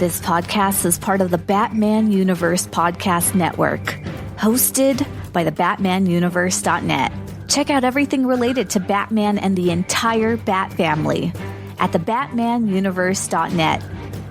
This podcast is part of the Batman Universe Podcast Network, hosted by the BatmanUniverse.net. Check out everything related to Batman and the entire Bat family at the BatmanUniverse.net,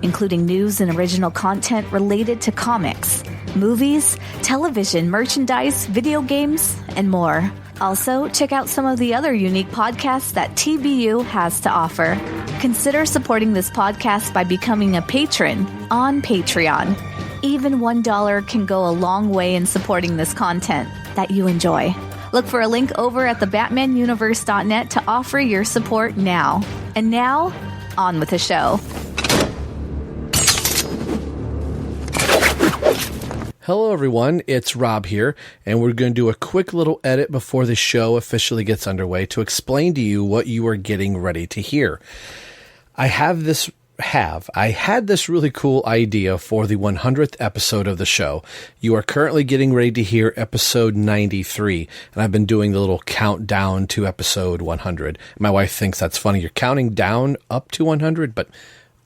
including news and original content related to comics, movies, television, merchandise, video games, and more. Also, check out some of the other unique podcasts that TBU has to offer. Consider supporting this podcast by becoming a patron on Patreon. Even $1 can go a long way in supporting this content that you enjoy. Look for a link over at the BatmanUniverse.net to offer your support now. And now, on with the show. Hello everyone, it's Rob here, and we're going to do a quick little edit before the show officially gets underway to explain to you what you are getting ready to hear. I had this really cool idea for the 100th episode of the show. You are currently getting ready to hear episode 93, and I've been doing the little countdown to episode 100. My wife thinks that's funny. You're counting down up to 100, but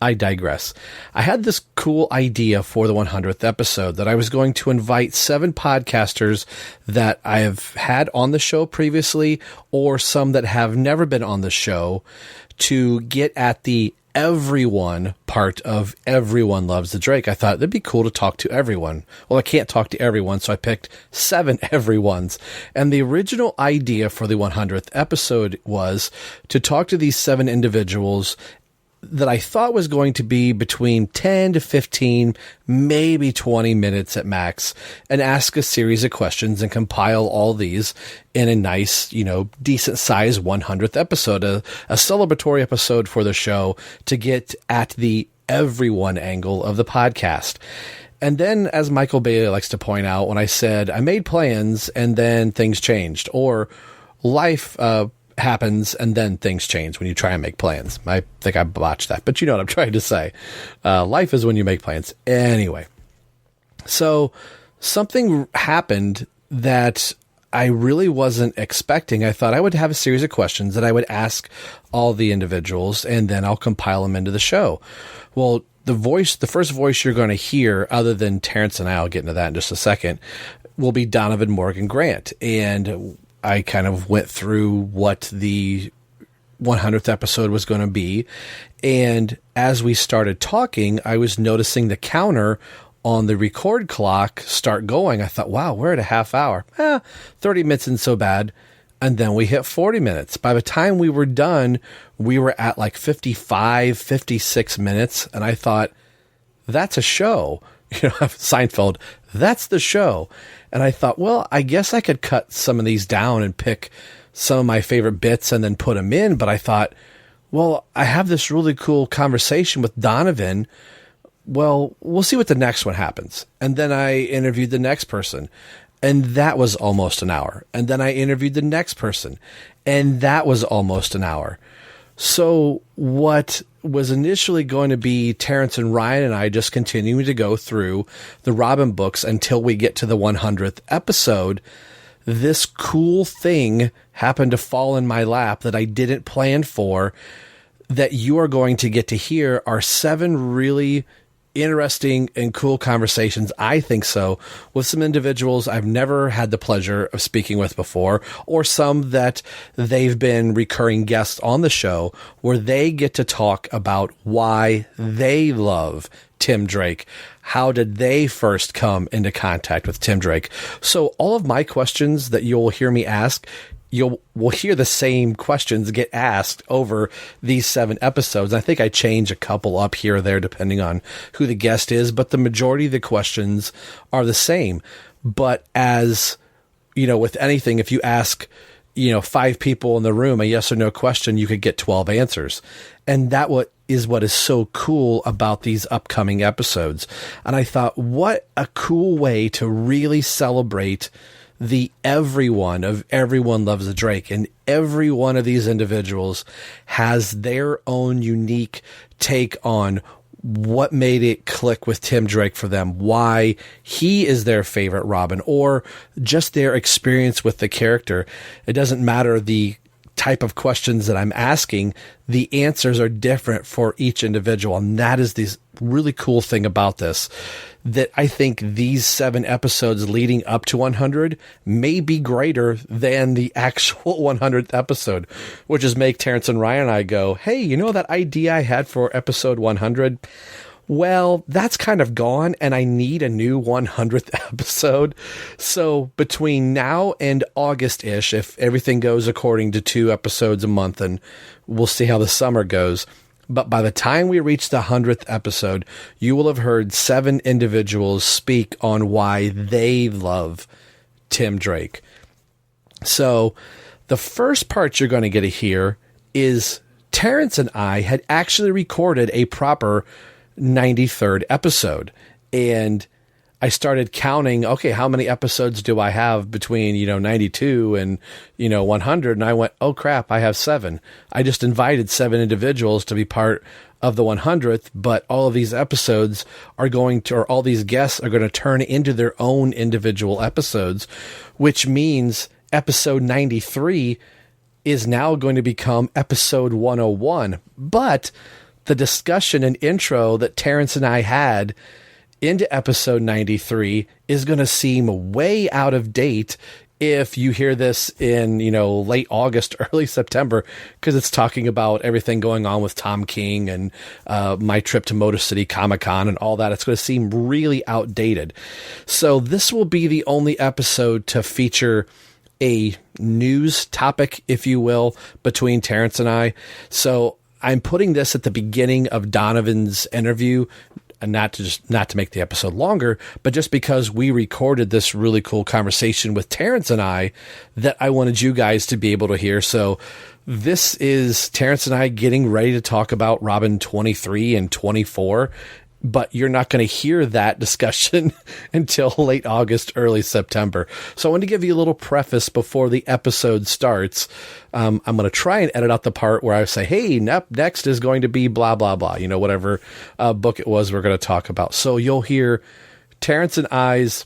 I digress. I had this cool idea for the 100th episode that I was going to invite 7 podcasters that I have had on the show previously, or some that have never been on the show, to get at the everyone part of Everyone Loves the Drake. I thought it'd be cool to talk to everyone. Well, I can't talk to everyone, so I picked 7 everyones. And the original idea for the 100th episode was to talk to these 7 individuals that I thought was going to be between 10 to 15, maybe 20 minutes at max, and ask a series of questions and compile all these in a nice, decent size 100th episode, a celebratory episode for the show to get at the everyone angle of the podcast. And then, as Michael Bailey likes to point out, when I said I made plans and then things changed, or life, happens and then things change when you try and make plans. I think I botched that, but you know what I'm trying to say. Life is when you make plans. Anyway, so something happened that I really wasn't expecting. I thought I would have a series of questions that I would ask all the individuals, and then I'll compile them into the show. Well, the first voice you're going to hear, other than Terrence and I'll get into that in just a second, will be Donovan Morgan Grant. And I kind of went through what the 100th episode was going to be. And as we started talking, I was noticing the counter on the record clock start going. I thought, wow, we're at a half hour. 30 minutes isn't so bad. And then we hit 40 minutes. By the time we were done, we were at like 55, 56 minutes. And I thought, that's a show. Seinfeld, that's the show. And I thought, well, I guess I could cut some of these down and pick some of my favorite bits and then put them in. But I thought, well, I have this really cool conversation with Donovan. Well, we'll see what the next one happens. And then I interviewed the next person, and that was almost an hour. And then I interviewed the next person, and that was almost an hour. So what was initially going to be Terrence and Ryan and I just continuing to go through the Robin books until we get to the 100th episode, this cool thing happened to fall in my lap that I didn't plan for, that you are going to get to hear are 7 really interesting and cool conversations, I think so, with some individuals I've never had the pleasure of speaking with before, or some that they've been recurring guests on the show, where they get to talk about why they love Tim Drake. How did they first come into contact with Tim Drake? So all of my questions that you'll hear me ask, we'll hear the same questions get asked over these 7 episodes. I think I change a couple up here or there depending on who the guest is, but the majority of the questions are the same. But as with anything, if you ask 5 people in the room a yes or no question, you could get 12 answers. And that is what is so cool about these upcoming episodes. And I thought, what a cool way to really celebrate the everyone of Everyone Loves the Drake. And every one of these individuals has their own unique take on what made it click with Tim Drake for them, why he is their favorite Robin, or just their experience with the character. It doesn't matter the type of questions that I'm asking, the answers are different for each individual. And that is the really cool thing about this, that I think these 7 episodes leading up to 100 may be greater than the actual 100th episode, which is make Terrence and Ryan and I go, hey, you know that idea I had for episode 100? Well, that's kind of gone, and I need a new 100th episode. So between now and August-ish, if everything goes according to 2 episodes a month, and we'll see how the summer goes. But by the time we reach the 100th episode, you will have heard 7 individuals speak on why they love Tim Drake. So the first part you're going to get to hear is Terrence and I had actually recorded a proper 93rd episode. And I started counting, okay, how many episodes do I have between, 92 and, 100? And I went, oh crap, I have 7. I just invited 7 individuals to be part of the 100th, but all of these episodes are going to, or all these guests are going to turn into their own individual episodes, which means episode 93 is now going to become episode 101. But the discussion and intro that Terrence and I had into episode 93 is going to seem way out of date if you hear this in, late August, early September, because it's talking about everything going on with Tom King and my trip to Motor City Comic-Con and all that. It's going to seem really outdated. So this will be the only episode to feature a news topic, if you will, between Terrence and I. So I'm putting this at the beginning of Donovan's interview, and not to make the episode longer, but just because we recorded this really cool conversation with Terrence and I that I wanted you guys to be able to hear. So this is Terrence and I getting ready to talk about Robin 23 and 24. But you're not going to hear that discussion until late August, early September. So I want to give you a little preface before the episode starts. I'm going to try and edit out the part where I say, hey, next is going to be blah, blah, blah, whatever book it was we're going to talk about. So you'll hear Terrence and I's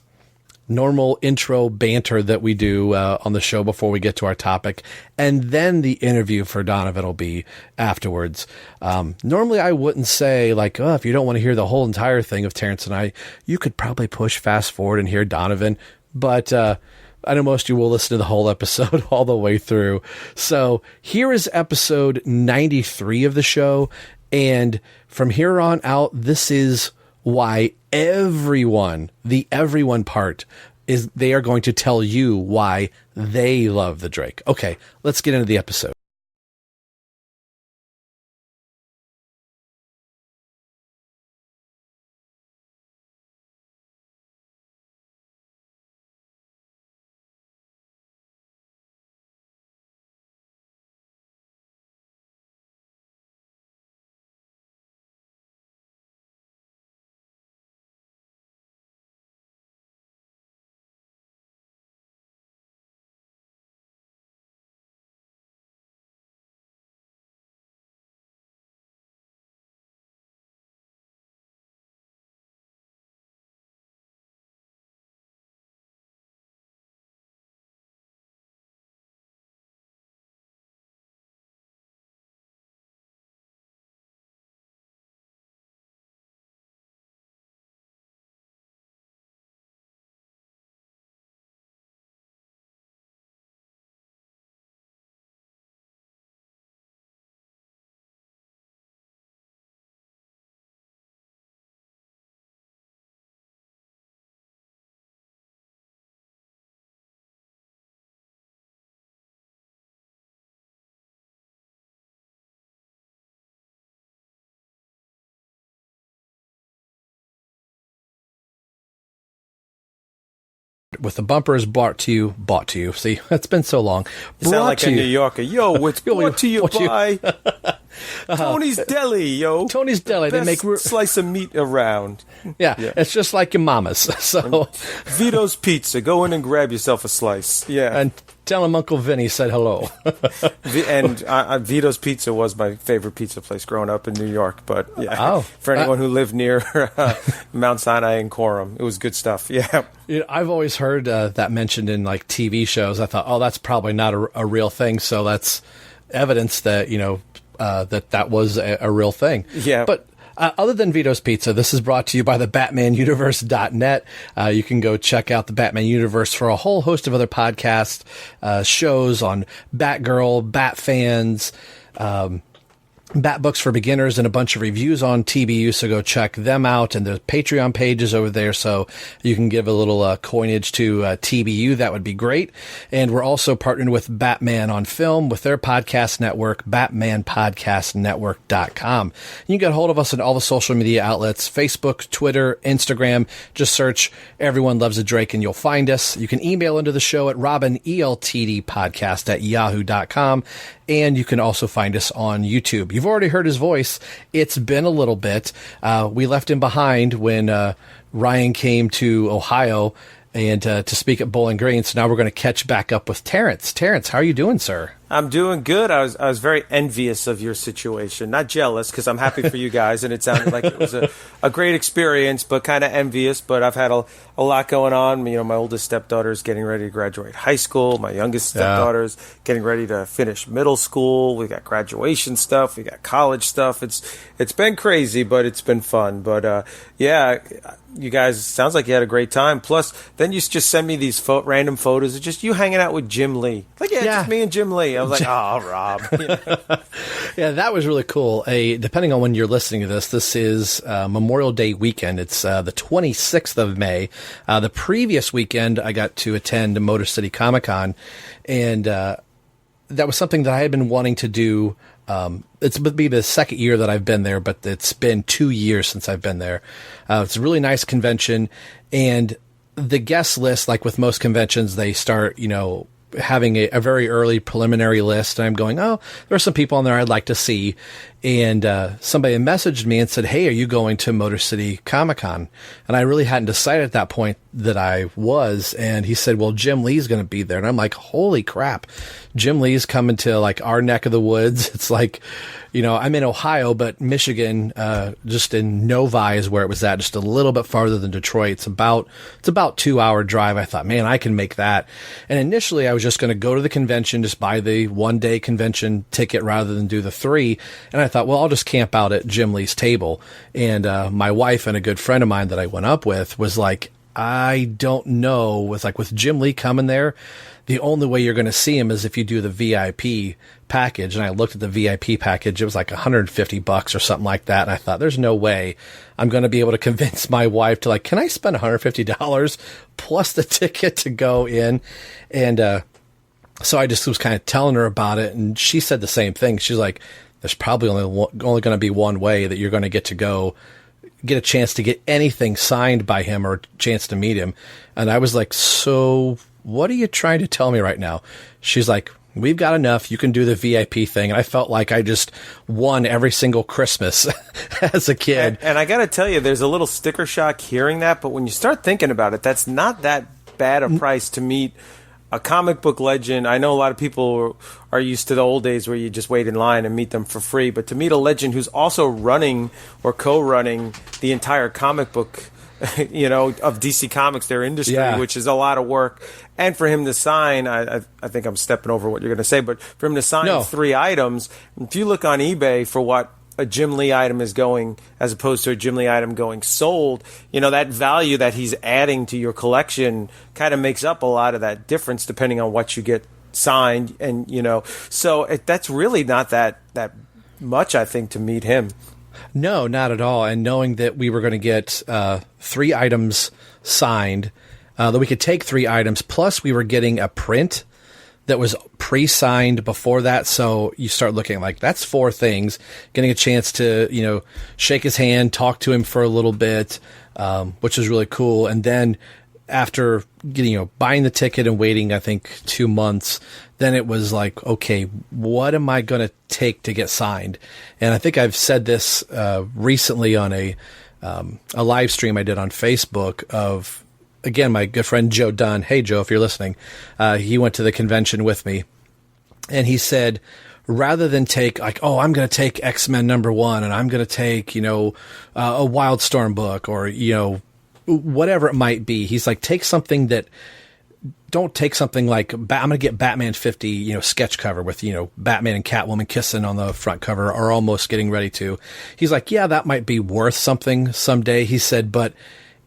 normal intro banter that we do on the show before we get to our topic, and then the interview for Donovan will be afterwards. Normally I wouldn't say like, oh, if you don't want to hear the whole entire thing of Terrence and I, you could probably push fast forward and hear Donovan, but I know most of you will listen to the whole episode all the way through. So here is episode 93 of the show, and from here on out, this is why the everyone part is they are going to tell you why they love the Drake. Okay, let's get into the episode. With the bumper is bought to you. See, it's been so long. You sound like a New Yorker. Yo, it's brought to you by. Tony's Deli, yo. Tony's Deli. Best They make slice of meat around. Yeah, it's just like your mama's. So Vito's Pizza. Go in and grab yourself a slice. Yeah. And tell him Uncle Vinny said hello. And Vito's Pizza was my favorite pizza place growing up in New York. But yeah, for anyone who lived near Mount Sinai and Coram, it was good stuff. Yeah. I've always heard that mentioned in like TV shows. I thought, that's probably not a real thing. So that's evidence that, that was a real thing. Yeah. But other than Vito's Pizza, this is brought to you by the BatmanUniverse.net. You can go check out the Batman Universe for a whole host of other podcast shows on Batgirl, Batfans, Bat Books for Beginners, and a bunch of reviews on TBU, so go check them out. And there's Patreon pages over there, so you can give a little coinage to TBU. That would be great. And we're also partnered with Batman on Film with their podcast network, BatmanPodcastNetwork.com. You can get a hold of us on all the social media outlets, Facebook, Twitter, Instagram. Just search Everyone Loves the Drake and you'll find us. You can email into the show at robineltdpodcast@yahoo.com. And you can also find us on YouTube. You've already heard his voice. It's been a little bit. We left him behind when Ryan came to Ohio and to speak at Bowling Green. So now we're going to catch back up with Terrence. Terrence, how are you doing, sir? I'm doing good. I was very envious of your situation. Not jealous, because I'm happy for you guys, and it sounded like it was a great experience, but kind of envious. But I've had a lot going on. My oldest stepdaughter is getting ready to graduate high school. My youngest stepdaughter is getting ready to finish middle school. We got graduation stuff. We got college stuff. It's been crazy, but it's been fun. But you guys, sounds like you had a great time. Plus, then you just send me these random photos of just you hanging out with Jim Lee. Like, just me and Jim Lee. I was like, Rob. Yeah, that was really cool. Depending on when you're listening to this is Memorial Day weekend. It's the 26th of May. The previous weekend, I got to attend Motor City Comic Con, and that was something that I had been wanting to do. It's would be the second year that I've been there, but it's been 2 years since I've been there. It's a really nice convention, and the guest list, like with most conventions, they start, having a very early preliminary list, and I'm going, there are some people on there I'd like to see. And somebody messaged me and said, hey, are you going to Motor City Comic Con? And I really hadn't decided at that point that I was. And he said, well, Jim Lee's going to be there. And I'm like, holy crap. Jim Lee's coming to like our neck of the woods. It's like, I'm in Ohio, but Michigan, just in Novi is where it was at, just a little bit farther than Detroit. It's about 2-hour drive. I thought, man, I can make that. And initially I was just going to go to the convention, just buy the 1-day convention ticket rather than do the 3. And I thought, well, I'll just camp out at Jim Lee's table. And my wife and a good friend of mine that I went up with was like, I don't know. With Jim Lee coming there, the only way you're going to see him is if you do the VIP package. And I looked at the VIP package. It was like $150 or something like that. And I thought, there's no way I'm going to be able to convince my wife to can I spend $150 plus the ticket to go in? And so I just was kind of telling her about it. And she said the same thing. She's like, there's probably only going to be one way that you're going to get a chance to get anything signed by him or a chance to meet him. And I was like, so what are you trying to tell me right now? She's like, we've got enough. You can do the VIP thing. And I felt like I just won every single Christmas as a kid. And I got to tell you, there's a little sticker shock hearing that. But when you start thinking about it, that's not that bad a price to meet a comic book legend. I know a lot of people are used to the old days where you just wait in line and meet them for free. But to meet a legend who's also running or co-running the entire comic book, of DC Comics, their industry, which is a lot of work. And for him to sign, I think I'm stepping over what you're going to say, but for him to sign 3 items, if you look on eBay for what a Jim Lee item is going as opposed to a Jim Lee item going sold, that value that he's adding to your collection kind of makes up a lot of that difference depending on what you get signed. And, so that's really not that much, I think, to meet him. No, not at all. And knowing that we were going to get 3 items signed, that we could take 3 items, plus we were getting a print that was pre-signed before that. So you start looking like that's 4 things, getting a chance to, shake his hand, talk to him for a little bit, which was really cool. And then after getting, buying the ticket and waiting, I think 2 months, then it was like, okay, what am I going to take to get signed? And I think I've said this recently on a live stream I did on Facebook of, again, my good friend Joe Dunn. Hey, Joe, if you're listening, he went to the convention with me, and he said, rather than take like, oh, I'm going to take X-Men #1 and I'm going to take, a Wildstorm book or, whatever it might be. He's like, don't take something like, I'm going to get Batman 50, sketch cover with, Batman and Catwoman kissing on the front cover or almost getting ready to. He's like, yeah, that might be worth something someday. He said, but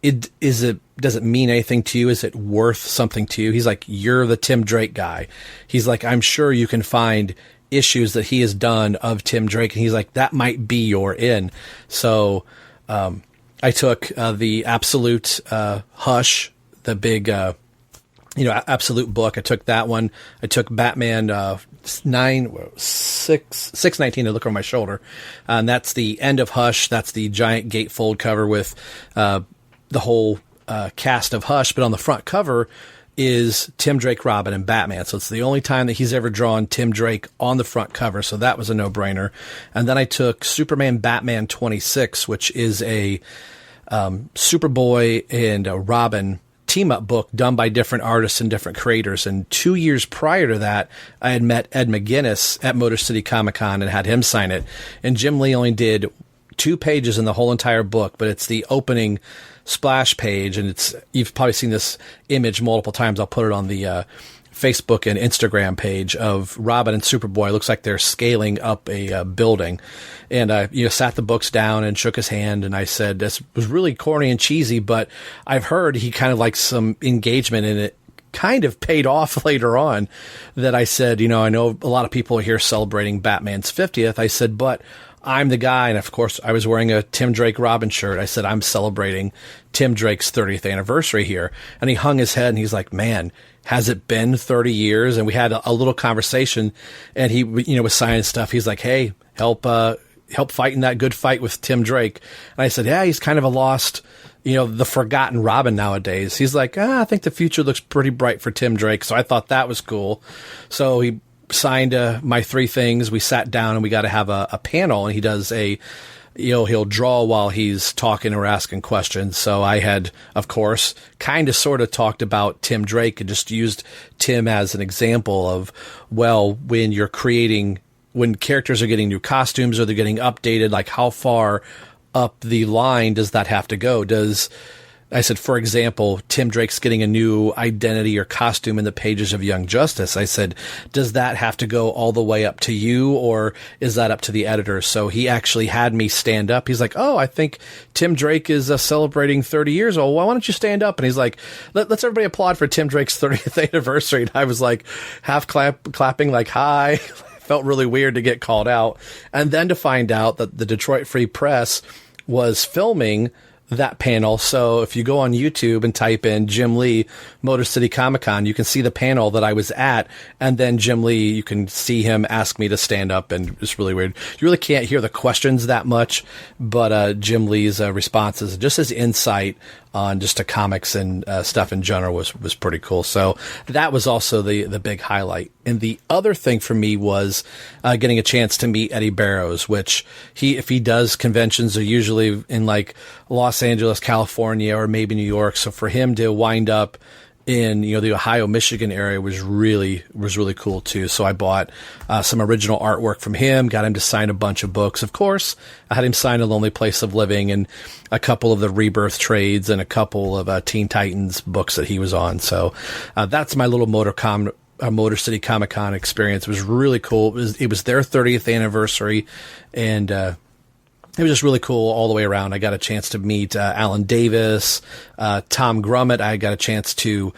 does it mean anything to you? Is it worth something to you? He's like, you're the Tim Drake guy. He's like, I'm sure you can find issues that he has done of Tim Drake. And he's like, that might be your in. So, I took, the Absolute, Hush, the big, Absolute book. I took that one. I took Batman, 619 to look over my shoulder. And that's the end of Hush. That's the giant gatefold cover with, the whole, cast of Hush. But on the front cover is Tim Drake, Robin, and Batman. So it's the only time that he's ever drawn Tim Drake on the front cover. So that was a no-brainer. And then I took Superman Batman 26, which is a Superboy and a Robin team-up book done by different artists and different creators. And 2 years prior to that, I had met Ed McGuinness at Motor City Comic Con and had him sign it. And Jim Lee only did 2 pages in the whole entire book, but it's the opening splash page, and you've probably seen this image multiple times. I'll put it on the Facebook and Instagram page of Robin and Superboy. It looks like they're scaling up a building. And I sat the books down and shook his hand, and I said, this was really corny and cheesy, but I've heard he kind of likes some engagement in it. Kind of paid off later on that I said, I know a lot of people are here celebrating Batman's 50th. I said, but I'm the guy. And of course, I was wearing a Tim Drake Robin shirt. I said, I'm celebrating Tim Drake's 30th anniversary here. And he hung his head and he's like, man, has it been 30 years? And we had a little conversation, and he, was signing stuff. He's like, hey, help fighting that good fight with Tim Drake. And I said, yeah, he's kind of a lost, the forgotten Robin nowadays. He's like, I think the future looks pretty bright for Tim Drake. So I thought that was cool. So he signed my 3 things. We sat down and we got to have a panel, and he does he'll draw while he's talking or asking questions. So I had, of course, kind of sort of talked about Tim Drake and just used Tim as an example of, well, when characters are getting new costumes or they're getting updated, like how far up the line does that have to go? I said, for example, Tim Drake's getting a new identity or costume in the pages of Young Justice. I said, does that have to go all the way up to you, or is that up to the editor? So he actually had me stand up. He's like, oh, I think Tim Drake is celebrating 30 years old. Well, why don't you stand up? And he's like, let's everybody applaud for Tim Drake's 30th anniversary. And I was like half clapping like, hi. Felt really weird to get called out. And then to find out that the Detroit Free Press was filming that panel. So if you go on YouTube and type in Jim Lee Motor City Comic Con, you can see the panel that I was at, and then Jim Lee, you can see him ask me to stand up, and it's really weird. You really can't hear the questions that much, but Jim Lee's responses, just his insight on just the comics and stuff in general was pretty cool. So that was also the big highlight. And the other thing for me was getting a chance to meet Eddie Barrows, which if he does conventions, are usually in like Los Angeles, California, or maybe New York. So for him to wind up in the Ohio, Michigan area was really cool too. So I bought some original artwork from him, got him to sign a bunch of books. Of course, I had him sign A Lonely Place of Living and a couple of the Rebirth trades and a couple of Teen Titans books that he was on. So that's my little Motor City Comic Con experience. It was really cool. It was their 30th anniversary, and it was just really cool all the way around. I got a chance to meet Alan Davis, Tom Grummett. I got a chance to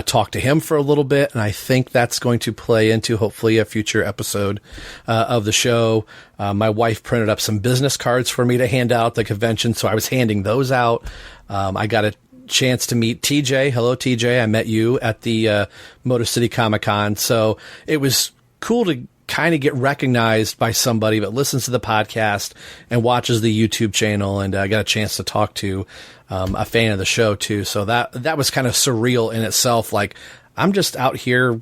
talk to him for a little bit, and I think that's going to play into hopefully a future episode of the show. My wife printed up some business cards for me to hand out at the convention, so I was handing those out. I got a chance to meet TJ. Hello, TJ. I met you at the Motor City Comic Con, so it was cool to kind of get recognized by somebody that listens to the podcast and watches the YouTube channel. And I got a chance to talk to a fan of the show too. So that was kind of surreal in itself. Like, I'm just out here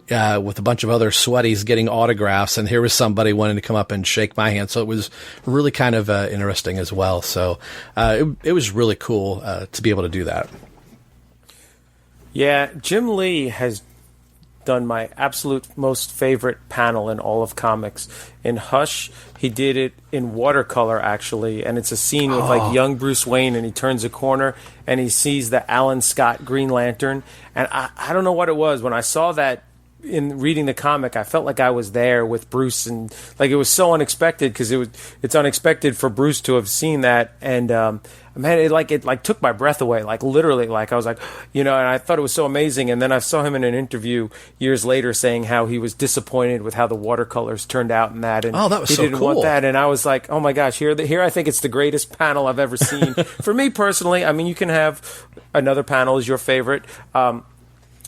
with a bunch of other sweaties getting autographs, and here was somebody wanting to come up and shake my hand. So it was really kind of interesting as well. So it was really cool to be able to do that. Yeah, Jim Lee has done my absolute most favorite panel in all of comics. In Hush, he did it in watercolor, actually, and it's a scene with like young Bruce Wayne, and he turns a corner and he sees the Alan Scott Green Lantern, and I don't know what it was. When I saw that in reading the comic, I felt like I was there with Bruce, and like it was so unexpected, because it's unexpected for Bruce to have seen that, and man, it took my breath away, like literally, like I was like, and I thought it was so amazing. And then I saw him in an interview years later saying how he was disappointed with how the watercolors turned out in that, and that was he so didn't cool. want that. And I was like, oh my gosh, here I think it's the greatest panel I've ever seen. For me personally, I mean, you can have another panel as your favorite.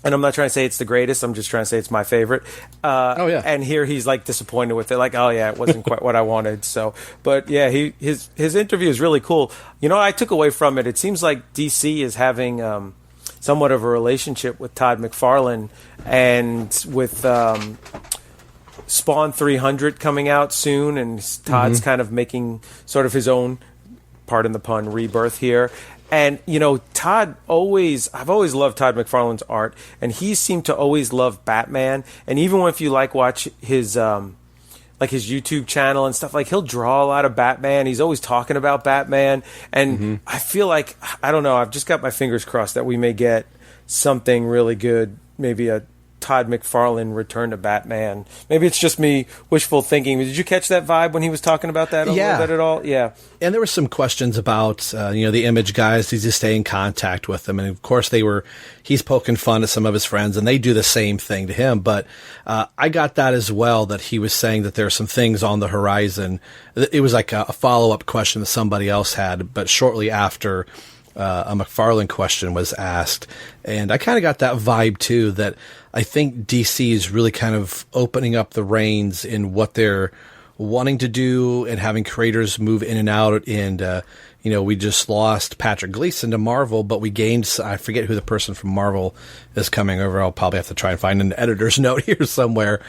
And I'm not trying to say it's the greatest. I'm just trying to say it's my favorite. And here he's like disappointed with it. Like, oh yeah, it wasn't quite what I wanted. So, but yeah, his interview is really cool. I took away from it. It seems like DC is having somewhat of a relationship with Todd McFarlane, and with Spawn 300 coming out soon, and Todd's kind of making sort of his own, pardon the pun, rebirth here. And, I've always loved Todd McFarlane's art, and he seemed to always love Batman. And even if you watch his, his YouTube channel and stuff, like, he'll draw a lot of Batman. He's always talking about Batman. And I feel like, I don't know, I've just got my fingers crossed that we may get something really good, maybe a Todd McFarlane return to Batman. Maybe it's just me wishful thinking. Did you catch that vibe when he was talking about that a little bit at all? Yeah. And there were some questions about, the Image guys. Does he stay in contact with them? And of course he's poking fun at some of his friends, and they do the same thing to him. But I got that as well, that he was saying that there are some things on the horizon. It was like a follow-up question that somebody else had, but shortly after a McFarlane question was asked. And I kind of got that vibe too, that I think DC is really kind of opening up the reins in what they're wanting to do, and having creators move in and out. And, we just lost Patrick Gleason to Marvel, but we gained, I forget who the person from Marvel is coming over. I'll probably have to try and find an editor's note here somewhere.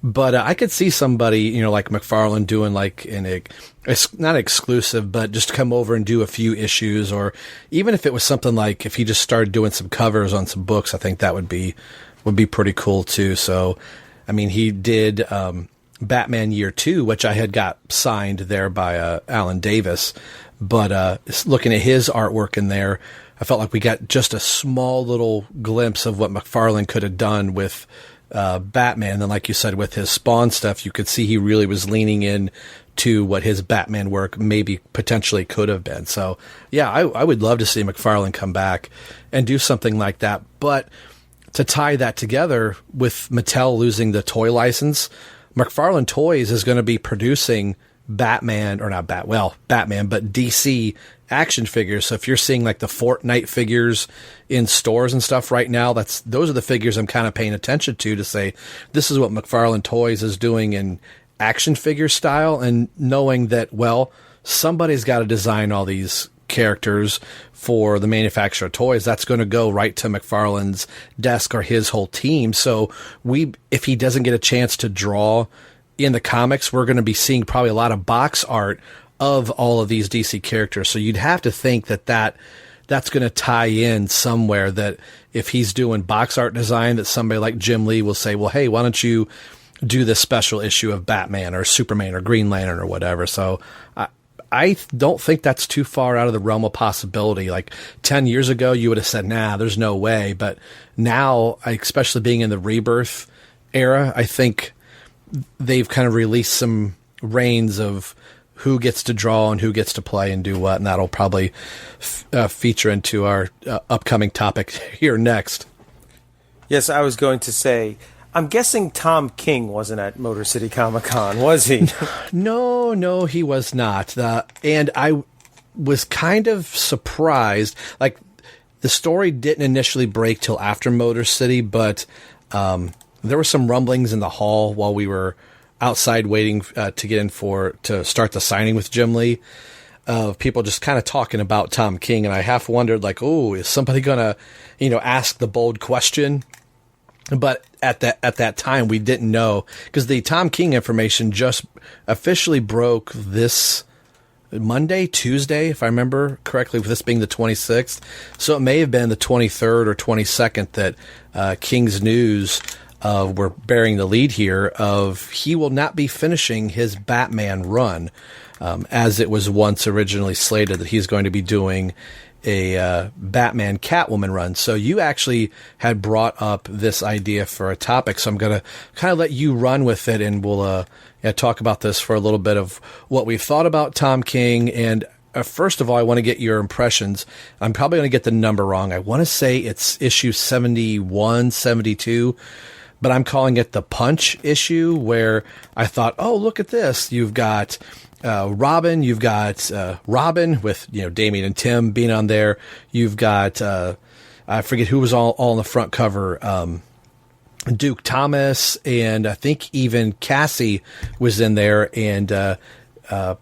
But I could see somebody, like McFarlane doing like it's not exclusive, but just come over and do a few issues. Or even if it was something like, if he just started doing some covers on some books, I think that would be pretty cool too. So, I mean, he did Batman Year 2, which I had got signed there by Alan Davis. But looking at his artwork in there, I felt like we got just a small little glimpse of what McFarlane could have done with Batman. And like you said, with his Spawn stuff, you could see he really was leaning in to what his Batman work maybe potentially could have been. So, yeah, I would love to see McFarlane come back and do something like that. But to tie that together with Mattel losing the toy license, McFarlane Toys is going to be producing Batman, but DC action figures. So if you're seeing like the Fortnite figures in stores and stuff right now, those are the figures I'm kind of paying attention to say, this is what McFarlane Toys is doing in action figure style, and knowing that, well, somebody's got to design all these characters for the manufacturer of toys. That's going to go right to McFarlane's desk or his whole team. So if he doesn't get a chance to draw in the comics, we're going to be seeing probably a lot of box art of all of these DC characters. So you'd have to think that's going to tie in somewhere, that if he's doing box art design, that somebody like Jim Lee will say, well, hey, why don't you do this special issue of Batman or Superman or Green Lantern or whatever. So I don't think that's too far out of the realm of possibility. Like 10 years ago, you would have said, nah, there's no way. But now, especially being in the Rebirth era, I think they've kind of released some reins of who gets to draw and who gets to play and do what. And that'll probably feature into our upcoming topic here next. Yes, I was going to say, I'm guessing Tom King wasn't at Motor City Comic Con, was he? No, he was not. And I was kind of surprised. Like, the story didn't initially break till after Motor City, but there were some rumblings in the hall while we were outside waiting to get in to start the signing with Jim Lee, of people just kind of talking about Tom King, and I half wondered, like, oh, is somebody gonna, ask the bold question? But at that time, we didn't know, because the Tom King information just officially broke this Monday, Tuesday, if I remember correctly, with this being the 26th. So it may have been the 23rd or 22nd that King's News were bearing the lead here of he will not be finishing his Batman run, as it was once originally slated that he's going to be doing a Batman Catwoman run. So you actually had brought up this idea for a topic, so I'm going to kind of let you run with it, and we'll talk about this for a little bit of what we've thought about Tom King. And first of all, I want to get your impressions. I'm probably going to get the number wrong. I want to say it's issue 71, 72, but I'm calling it the Punch issue, where I thought, oh, look at this. You've got Robin, you've got Robin with Damian and Tim being on there. You've got I forget who was all on the front cover. Duke Thomas, and I think even Cassie was in there, and I'm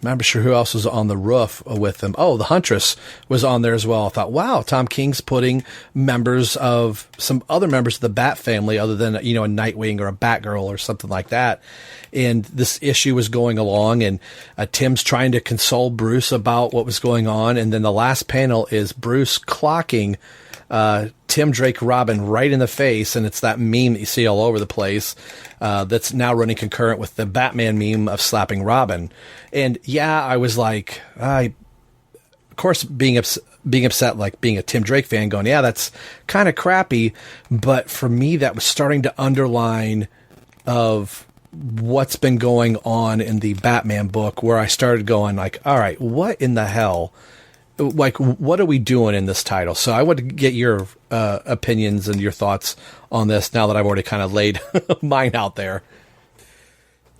not sure who else was on the roof with them. Oh, the Huntress was on there as well. I thought, wow, Tom King's putting some other members of the Bat family other than, a Nightwing or a Batgirl or something like that. And this issue was going along, and Tim's trying to console Bruce about what was going on. And then the last panel is Bruce clocking Tim Drake Robin right in the face, and it's that meme that you see all over the place that's now running concurrent with the Batman meme of slapping Robin. And yeah, I was like, of course, being upset, like being a Tim Drake fan, going, yeah, that's kind of crappy. But for me, that was starting to underline of what's been going on in the Batman book, where I started going like, all right, what in the hell? Like, what are we doing in this title? So I want to get your opinions and your thoughts on this now that I've already kind of laid mine out there.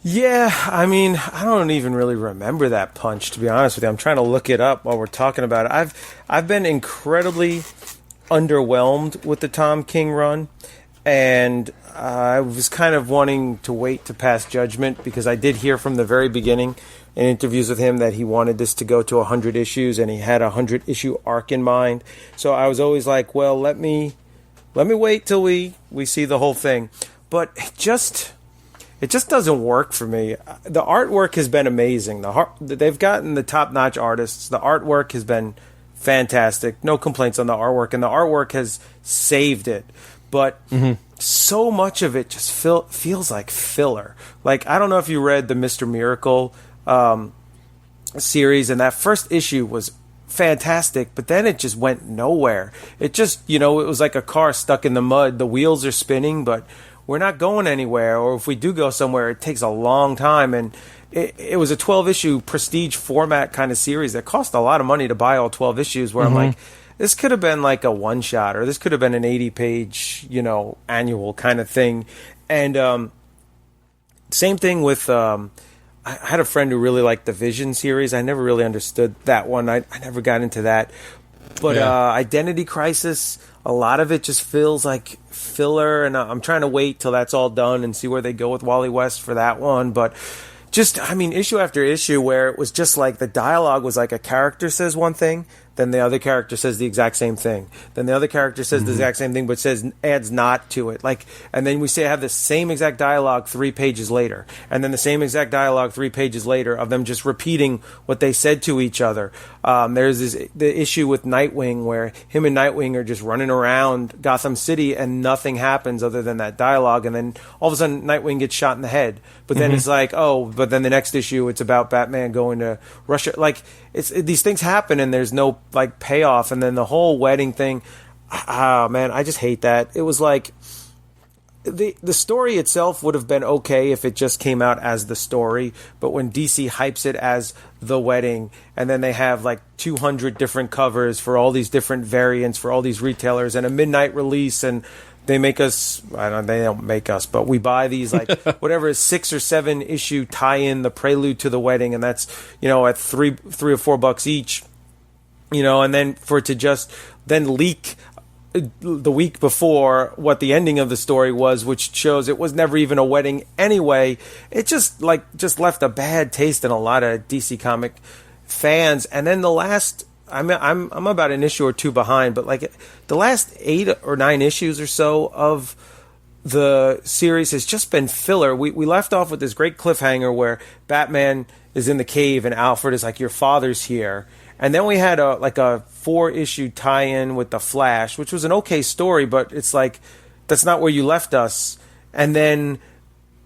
Yeah, I mean, I don't even really remember that punch, to be honest with you. I'm trying to look it up while we're talking about it. I've been incredibly underwhelmed with the Tom King run, and I was kind of wanting to wait to pass judgment, because I did hear from the very beginning in interviews with him that he wanted this to go to 100 issues, and he had a 100-issue arc in mind. So I was always like, well, let me wait till we see the whole thing. But it just doesn't work for me. The artwork has been amazing. They've gotten the top-notch artists. The artwork has been fantastic. No complaints on the artwork, and the artwork has saved it. But so much of it just feels like filler. Like, I don't know if you read the Mr. Miracle series, and that first issue was fantastic, but then it just went nowhere. It just, it was like a car stuck in the mud. The wheels are spinning, but we're not going anywhere. Or if we do go somewhere, it takes a long time. And it was a 12-issue prestige format kind of series that cost a lot of money to buy all 12 issues, where I'm like, this could have been like a one-shot, or this could have been an 80-page, annual kind of thing. And same thing with I had a friend who really liked the Vision series. I never really understood that one. I never got into that. But Identity Crisis, a lot of it just feels like filler, and I'm trying to wait till that's all done and see where they go with Wally West for that one. But just, I mean, issue after issue where it was just like the dialogue was like a character says one thing, then the other character says the exact same thing. Then the other character says the exact same thing, but adds not to it. Like, and then we have the same exact dialogue 3 pages later, and then the same exact dialogue 3 pages later of them just repeating what they said to each other. There's the issue with Nightwing where him and Nightwing are just running around Gotham City and nothing happens other than that dialogue, and then all of a sudden Nightwing gets shot in the head. But then it's like, but then the next issue it's about Batman going to Russia. Like, these things happen and there's no like payoff, and then the whole wedding thing, man, I just hate that. It was like the story itself would have been okay if it just came out as the story, but when DC hypes it as the wedding, and then they have like 200 different covers for all these different variants for all these retailers and a midnight release, and they make us, they don't make us, but we buy these like whatever is 6 or 7 issue tie-in, the prelude to the wedding, and that's, at $3 or $4 each, and then for it to just then leak the week before what the ending of the story was, which shows it was never even a wedding anyway. It just left a bad taste in a lot of DC comic fans. And then the last, I'm about an issue or two behind, but like the last 8 or 9 issues or so of the series has just been filler. We left off with this great cliffhanger where Batman is in the cave and Alfred is like, your father's here. And then we had a 4-issue tie-in with the Flash, which was an okay story, but it's like, that's not where you left us. And then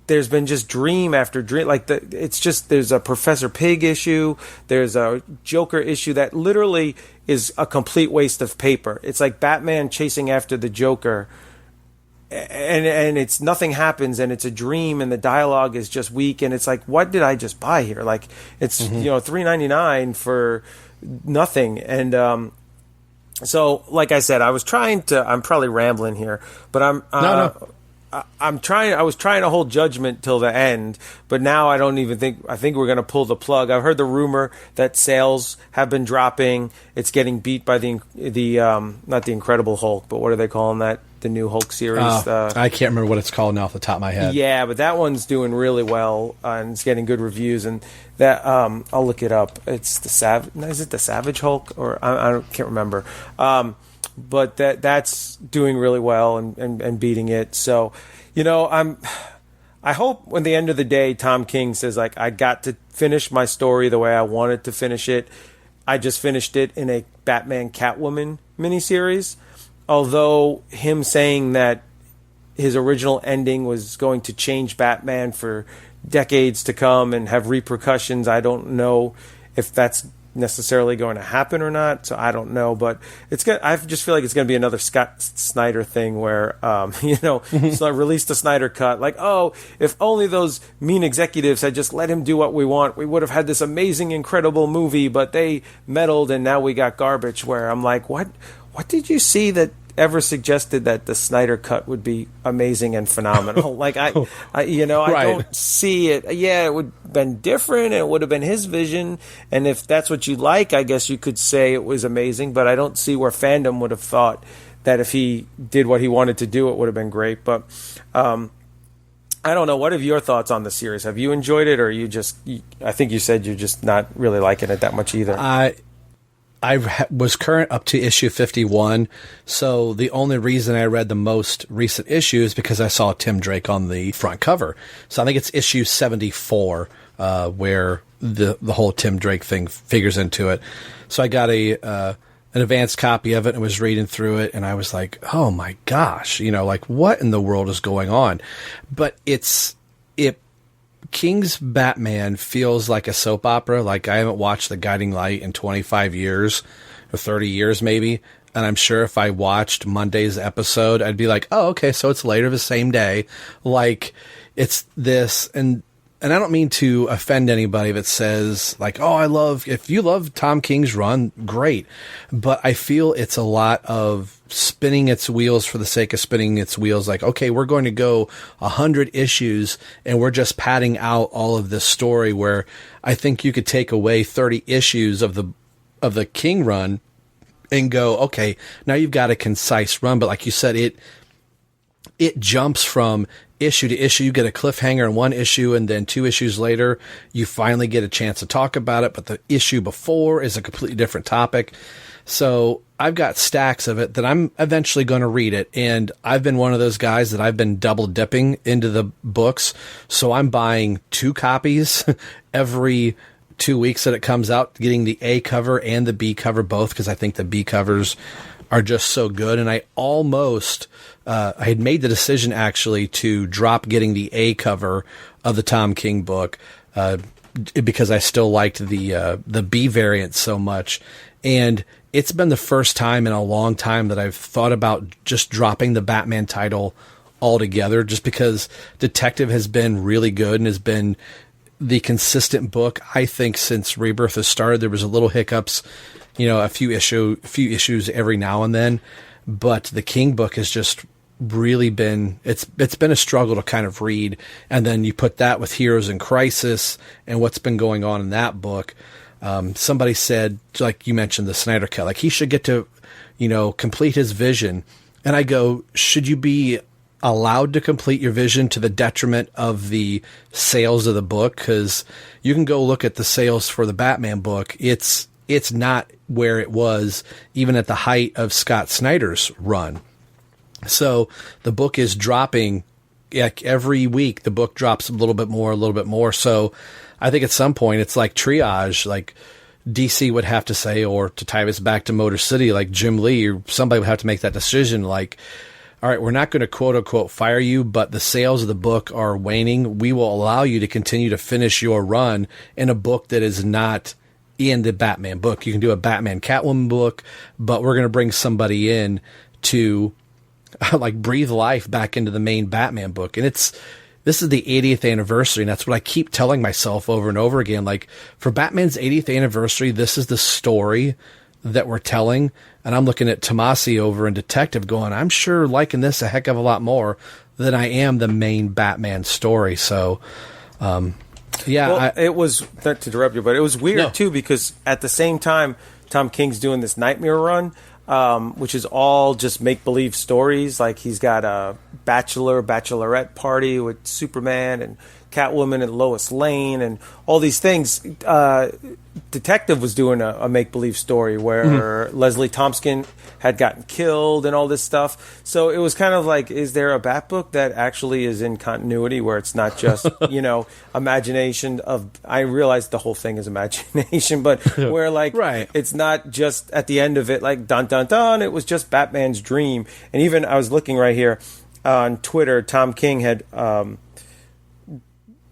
there's been just dream after dream. There's a Professor Pig issue. There's a Joker issue that literally is a complete waste of paper. It's like Batman chasing after the Joker, and it's nothing happens, and it's a dream, and the dialogue is just weak, and it's like, what did I just buy here? Like, it's $3.99 for nothing. And so like I said, I was trying to, I'm probably rambling here, but I was trying to hold judgment till the end, but now I think we're going to pull the plug. I've heard the rumor that sales have been dropping. It's getting beat by the not the Incredible Hulk, but what are they calling that? The new Hulk series. I can't remember what it's called now off the top of my head. Yeah, but that one's doing really well, and it's getting good reviews. And that I'll look it up. It's is it the Savage Hulk, or I can't remember. But that's doing really well and beating it. So, I hope when the end of the day, Tom King says, like, I got to finish my story the way I wanted to finish it. I just finished it in a Batman Catwoman miniseries. Although him saying that his original ending was going to change Batman for decades to come and have repercussions, I don't know if that's necessarily going to happen or not. So I don't know, but I just feel like it's going to be another Scott Snyder thing where, so release the Snyder cut. Like, oh, if only those mean executives had just let him do what we want, we would have had this amazing, incredible movie, but they meddled and now we got garbage. Where I'm like, what did you see that ever suggested that the Snyder cut would be amazing and phenomenal? Like, I don't see it. Yeah, it would have been different. It would have been his vision. And if that's what you like, I guess you could say it was amazing. But I don't see where fandom would have thought that if he did what he wanted to do, it would have been great. But I don't know. What are your thoughts on the series? Have you enjoyed it, or I think you said you're just not really liking it that much either. I was current up to issue 51, so the only reason I read the most recent issue is because I saw Tim Drake on the front cover. So I think it's issue 74 where the whole Tim Drake thing figures into it. So I got an advanced copy of it and was reading through it, and I was like, oh my gosh, like, what in the world is going on? But King's Batman feels like a soap opera. Like, I haven't watched The Guiding Light in 25 years or 30 years maybe. And I'm sure if I watched Monday's episode, I'd be like, oh, okay, so it's later the same day. Like, it's this. And I don't mean to offend anybody that says, like, oh, if you love Tom King's run, great. But I feel it's a lot of spinning its wheels for the sake of spinning its wheels. Like, okay, we're going to go 100 issues and we're just padding out all of this story, where I think you could take away 30 issues of the King run and go, okay, now you've got a concise run. But like you said, it jumps from issue to issue. You get a cliffhanger in one issue, and then 2 issues later, you finally get a chance to talk about it. But the issue before is a completely different topic. So I've got stacks of it that I'm eventually going to read it. And I've been one of those guys that I've been double dipping into the books. So I'm buying 2 copies every 2 weeks that it comes out, getting the A cover and the B cover both, because I think the B covers are just so good. And I almost, I had made the decision actually to drop getting the A cover of the Tom King book, because I still liked the B variant so much. And it's been the first time in a long time that I've thought about just dropping the Batman title altogether, just because Detective has been really good and has been the consistent book. I think since Rebirth has started, there was a little hiccups, a few issues every now and then, but the King book has just really been, it's been a struggle to kind of read. And then you put that with Heroes in Crisis and what's been going on in that book. Somebody said, like you mentioned, the Snyder Cut, like he should get to, complete his vision. And I go, should you be allowed to complete your vision to the detriment of the sales of the book? Because you can go look at the sales for the Batman book. It's not where it was even at the height of Scott Snyder's run. So the book is dropping, like every week. The book drops a little bit more. So I think at some point it's like triage, like DC would have to say, or to tie this back to Motor City, like Jim Lee or somebody would have to make that decision. Like, all right, we're not going to quote unquote fire you, but the sales of the book are waning. We will allow you to continue to finish your run in a book that is not in the Batman book. You can do a Batman Catwoman book, but we're going to bring somebody in to like breathe life back into the main Batman book. And this is the 80th anniversary, and that's what I keep telling myself over and over again. Like, for Batman's 80th anniversary, this is the story that we're telling. And I'm looking at Tomasi over in Detective going, I'm sure liking this a heck of a lot more than I am the main Batman story. So, yeah. Well, it was, not to interrupt you, but it was weird, too, because at the same time, Tom King's doing this Nightmare run, which is all just make-believe stories. Like, he's got a bachelorette party with Superman and Catwoman and Lois Lane and all these things. Detective was doing a make-believe story where Leslie Thompson had gotten killed and all this stuff. So it was kind of like, is there a Bat book that actually is in continuity where it's not just, imagination of, I realize the whole thing is imagination, but where like, right. It's not just at the end of it, like dun, dun, dun, it was just Batman's dream. And even I was looking right here on Twitter, Tom King had,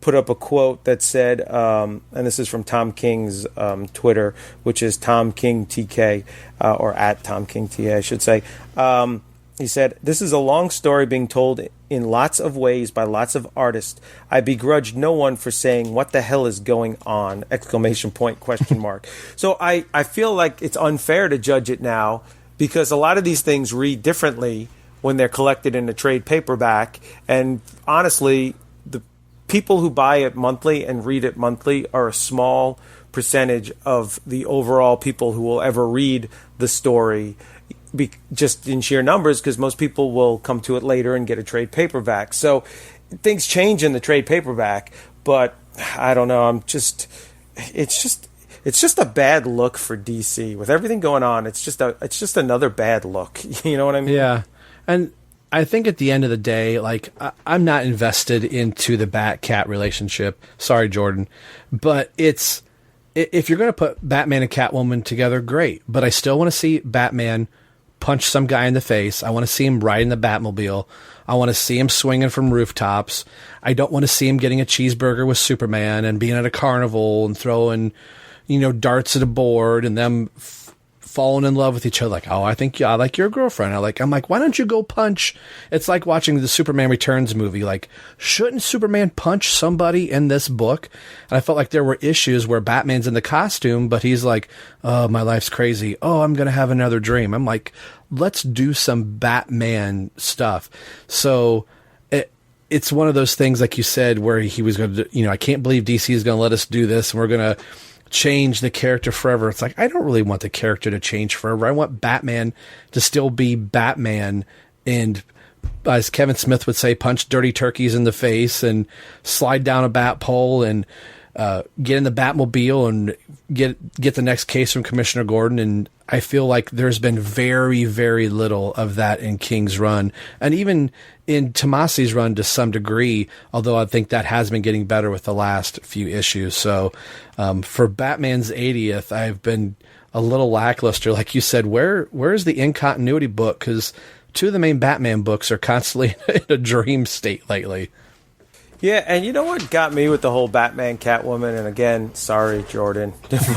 put up a quote that said, and this is from Tom King's Twitter, which is Tom King TK, or at Tom King TK, I should say. He said, "This is a long story being told in lots of ways by lots of artists. I begrudge no one for saying, 'What the hell is going on?' Exclamation point, question mark." So I feel like it's unfair to judge it now because a lot of these things read differently when they're collected in a trade paperback. And honestly, the people who buy it monthly and read it monthly are a small percentage of the overall people who will ever read the story, just in sheer numbers, because most people will come to it later and get a trade paperback. So things change in the trade paperback, but I don't know. It's just a bad look for DC with everything going on. It's just another bad look. You know what I mean? Yeah, and I think at the end of the day, like, I'm not invested into the Bat-Cat relationship. Sorry, Jordan. But if you're going to put Batman and Catwoman together, great. But I still want to see Batman punch some guy in the face. I want to see him riding the Batmobile. I want to see him swinging from rooftops. I don't want to see him getting a cheeseburger with Superman and being at a carnival and throwing, darts at a board and them falling in love with each other. Like, oh, I think I like your girlfriend. I'm like, why don't you go punch? It's like watching the Superman Returns movie. Like, shouldn't Superman punch somebody in this book? And I felt like there were issues where Batman's in the costume, but he's like, oh, my life's crazy. Oh, I'm going to have another dream. I'm like, let's do some Batman stuff. So it's one of those things, like you said, where he was going to, I can't believe DC is going to let us do this, and we're going to change the character forever. It's like, I don't really want the character to change forever. I want Batman to still be Batman and, as Kevin Smith would say, punch dirty turkeys in the face and slide down a bat pole and get in the Batmobile and get the next case from Commissioner Gordon. And I feel like there's been very, very little of that in King's run, and even in Tomasi's run to some degree, although I think that has been getting better with the last few issues. So for Batman's 80th, I've been a little lackluster. Like you said, where's the in-continuity book? Because two of the main Batman books are constantly in a dream state lately. Yeah, and you know what got me with the whole Batman Catwoman, and again, sorry, Jordan,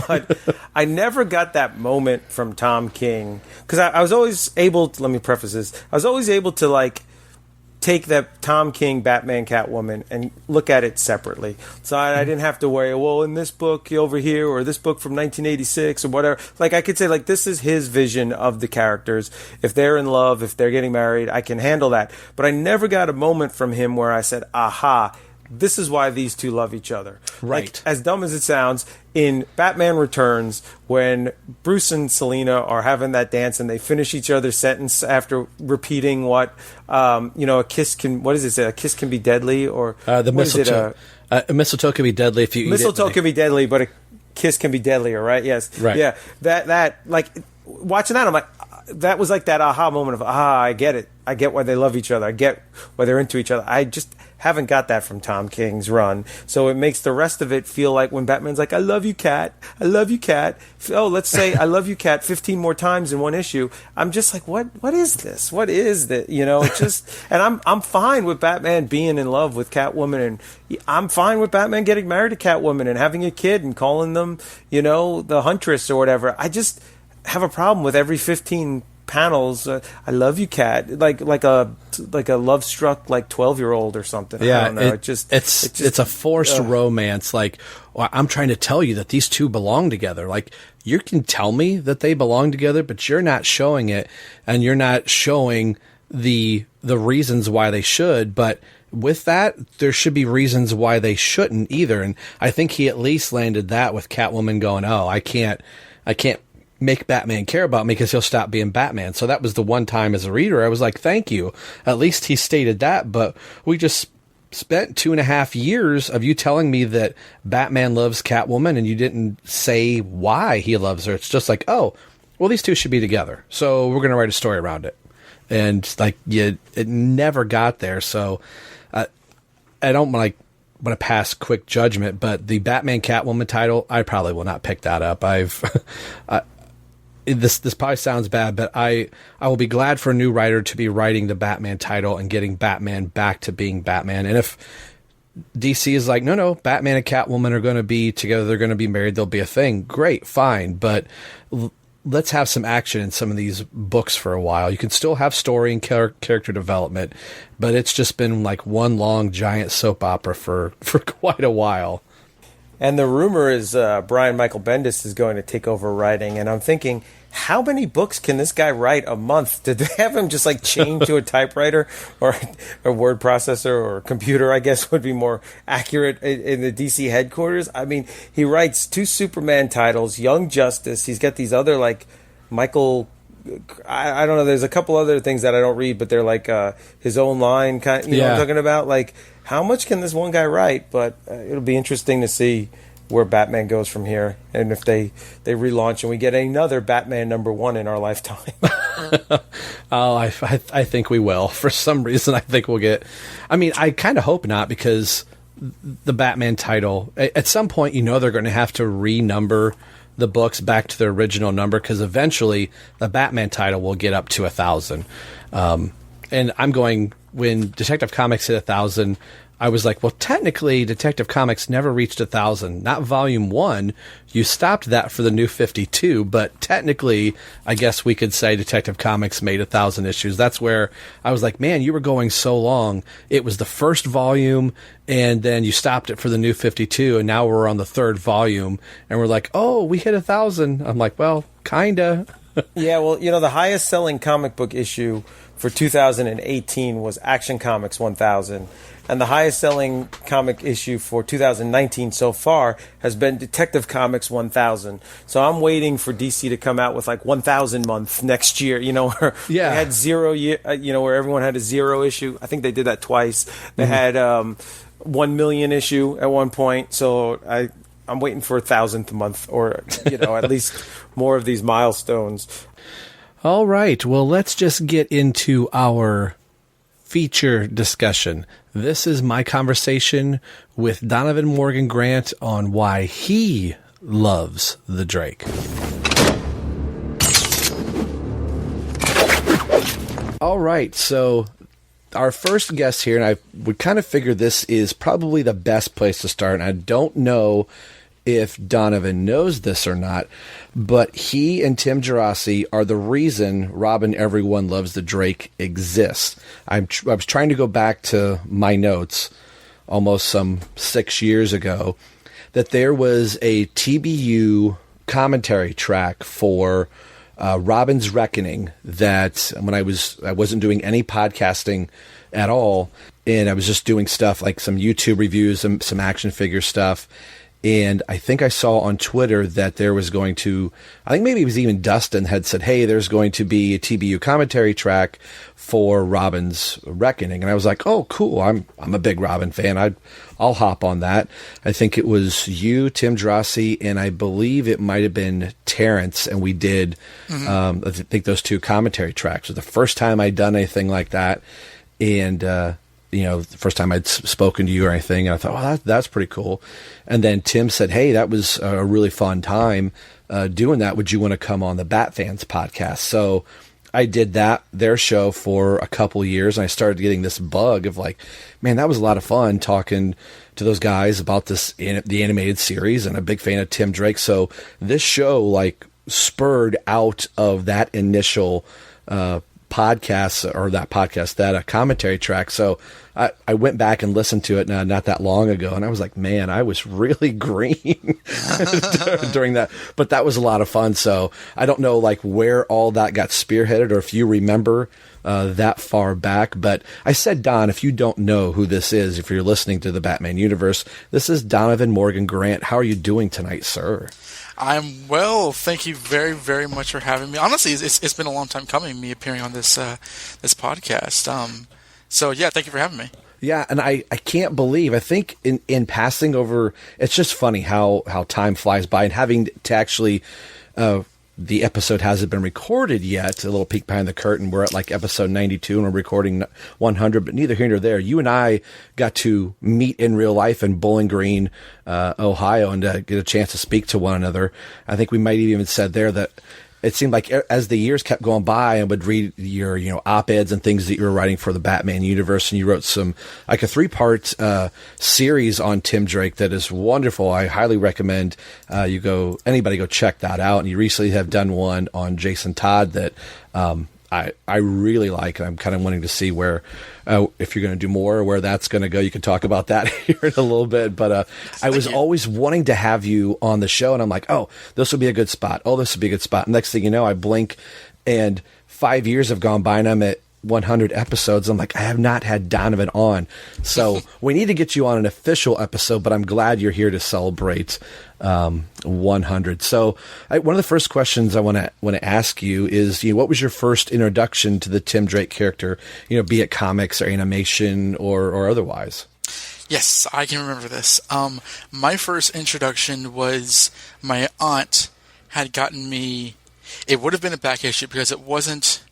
but I never got that moment from Tom King, because I was always able to, let me preface this, I was always able to, like, take that Tom King Batman Catwoman and look at it separately. So I didn't have to worry, well, in this book over here, or this book from 1986 or whatever. Like, I could say, like, this is his vision of the characters. If they're in love, if they're getting married, I can handle that. But I never got a moment from him where I said, aha, this is why these two love each other. Right. Like, as dumb as it sounds, in Batman Returns, when Bruce and Selina are having that dance and they finish each other's sentence after repeating what, a kiss can, what does it say? A kiss can be deadly, or the mistletoe. A mistletoe can be deadly if you eat it. Mistletoe can be deadly, but a kiss can be deadlier, right? Yes. Right. Yeah. That like, watching that, I'm like, that was like that aha moment of, I get it. I get why they love each other. I get why they're into each other. I just haven't got that from Tom King's run. So it makes the rest of it feel like when Batman's like, I love you, Cat. I love you, Cat. Oh, let's say I love you, Cat 15 more times in one issue. I'm just like, what is this? What is that? It just, and I'm fine with Batman being in love with Catwoman, and I'm fine with Batman getting married to Catwoman and having a kid and calling them, the Huntress or whatever. I just have a problem with every 15 panels. I love you, Cat. Like a love struck 12-year-old or something. Yeah, I don't know. It's a forced romance. Like, well, I'm trying to tell you that these two belong together. Like, you can tell me that they belong together, but you're not showing it, and you're not showing the reasons why they should. But with that, there should be reasons why they shouldn't either. And I think he at least landed that with Catwoman going, "Oh, I can't make Batman care about me because he'll stop being Batman." So that was the one time as a reader I was like, thank you. At least he stated that. But we just spent 2.5 years of you telling me that Batman loves Catwoman, and you didn't say why he loves her. It's just like, oh, well, these two should be together, so we're going to write a story around it. And it never got there. So I don't want to pass quick judgment, but the Batman Catwoman title, I probably will not pick that up. This probably sounds bad, but I will be glad for a new writer to be writing the Batman title and getting Batman back to being Batman. And if DC is like, no, Batman and Catwoman are going to be together, they're going to be married, they'll be a thing, great, fine. But let's have some action in some of these books for a while. You can still have story and character development, but it's just been like one long giant soap opera for quite a while. And the rumor is Brian Michael Bendis is going to take over writing, and I'm thinking, how many books can this guy write a month? Did they have him just chained to a typewriter or a word processor or a computer, I guess would be more accurate, in the DC headquarters? I mean, he writes 2 Superman titles, Young Justice. He's got these other Michael, I don't know, there's a couple other things that I don't read, but they're his own line kind, you know what I'm talking about? How much can this one guy write? But it'll be interesting to see where Batman goes from here, and if they relaunch and we get another Batman #1 in our lifetime. I think we will. For some reason, I think we'll get. I mean, I kind of hope not, because the Batman title at some point, they're going to have to renumber the books back to their original number, because eventually the Batman title will get up to 1,000. And I'm going, when Detective Comics hit 1,000, I was like, well, technically, Detective Comics never reached 1,000. Not Volume 1. You stopped that for the New 52, but technically, I guess we could say Detective Comics made 1,000 issues. That's where I was like, man, you were going so long. It was the first volume, and then you stopped it for the New 52, and now we're on the 3rd volume, and we're like, oh, we hit 1,000. I'm like, well, kinda. Yeah, well, the highest selling comic book issue for 2018 was Action Comics 1000. And the highest selling comic issue for 2019 so far has been Detective Comics 1000. So I'm waiting for DC to come out with 1000 month next year, where they had 0 year, where everyone had a 0 issue. I think they did that twice. They had 1 million issue at one point. So I'm waiting for 1,000th month, or at least more of these milestones. All right. Well, let's just get into our feature discussion. This is my conversation with Donovan Morgan Grant on why he loves the Drake. All right, so our first guest here, and I would kind of figure this is probably the best place to start, and I don't know if Donovan knows this or not, but he and Tim Gerasi are the reason Robin Everyone Loves the Drake exists. I was trying to go back to my notes almost some 6 years ago, that there was a TBU commentary track for Robin's Reckoning, that when I wasn't doing any podcasting at all, and I was just doing stuff like some YouTube reviews, some action figure stuff. And I think I saw on Twitter that there was going to, I think maybe it was even Dustin had said, hey, there's going to be a TBU commentary track for Robin's Reckoning. And I was like, oh, cool. I'm a big Robin fan. I'll hop on that. I think it was you, Tim Drossi, and I believe it might have been Terrence. And we did, I think those 2 commentary tracks. It was the first time I'd done anything like that. And, the first time I'd spoken to you or anything, and I thought, well, that's pretty cool. And then Tim said, hey, that was a really fun time doing that. Would you want to come on the Bat Fans podcast? So I did their show for a couple of years, and I started getting this bug of like, man, that was a lot of fun talking to those guys about the animated series, and I'm a big fan of Tim Drake. So this show like spurred out of that initial that commentary track. So I went back and listened to it not that long ago, and I was like, man, I was really green during that, but that was a lot of fun. So I don't know like where all that got spearheaded, or if you remember that far back, but I said, Don, if you don't know who this is, if you're listening to the Batman universe, this is Donovan Morgan Grant. How are you doing tonight, sir? I'm well. Thank you very, very much for having me. Honestly, it's been a long time coming, me appearing on this podcast. So yeah, thank you for having me. Yeah, and I can't believe, I think in passing over, it's just funny how time flies by, and having to actually, the episode hasn't been recorded yet. A little peek behind the curtain. We're at like episode 92 and we're recording 100, but neither here nor there. You and I got to meet in real life in Bowling Green, Ohio, and get a chance to speak to one another. I think we might have even said there that it seemed like as the years kept going by, I would read your, op-eds and things that you were writing for the Batman universe, and you wrote some, like a 3-part series on Tim Drake that is wonderful. I highly recommend anybody go check that out. And you recently have done one on Jason Todd that I really like, and I'm kind of wanting to see where, if you're going to do more, or where that's going to go. You can talk about that here in a little bit, but I was always wanting to have you on the show, and I'm like, oh, this would be a good spot. Oh, this would be a good spot. Next thing you know, I blink, and 5 years have gone by, and I'm at 100 episodes. I'm like, I have not had Donovan on, so we need to get you on an official episode, but I'm glad you're here to celebrate 100. So one of the first questions I want to ask you is, what was your first introduction to the Tim Drake character, be it comics or animation or otherwise? Yes, I can remember this. My first introduction was my aunt had gotten me, it would have been a back issue because it wasn't,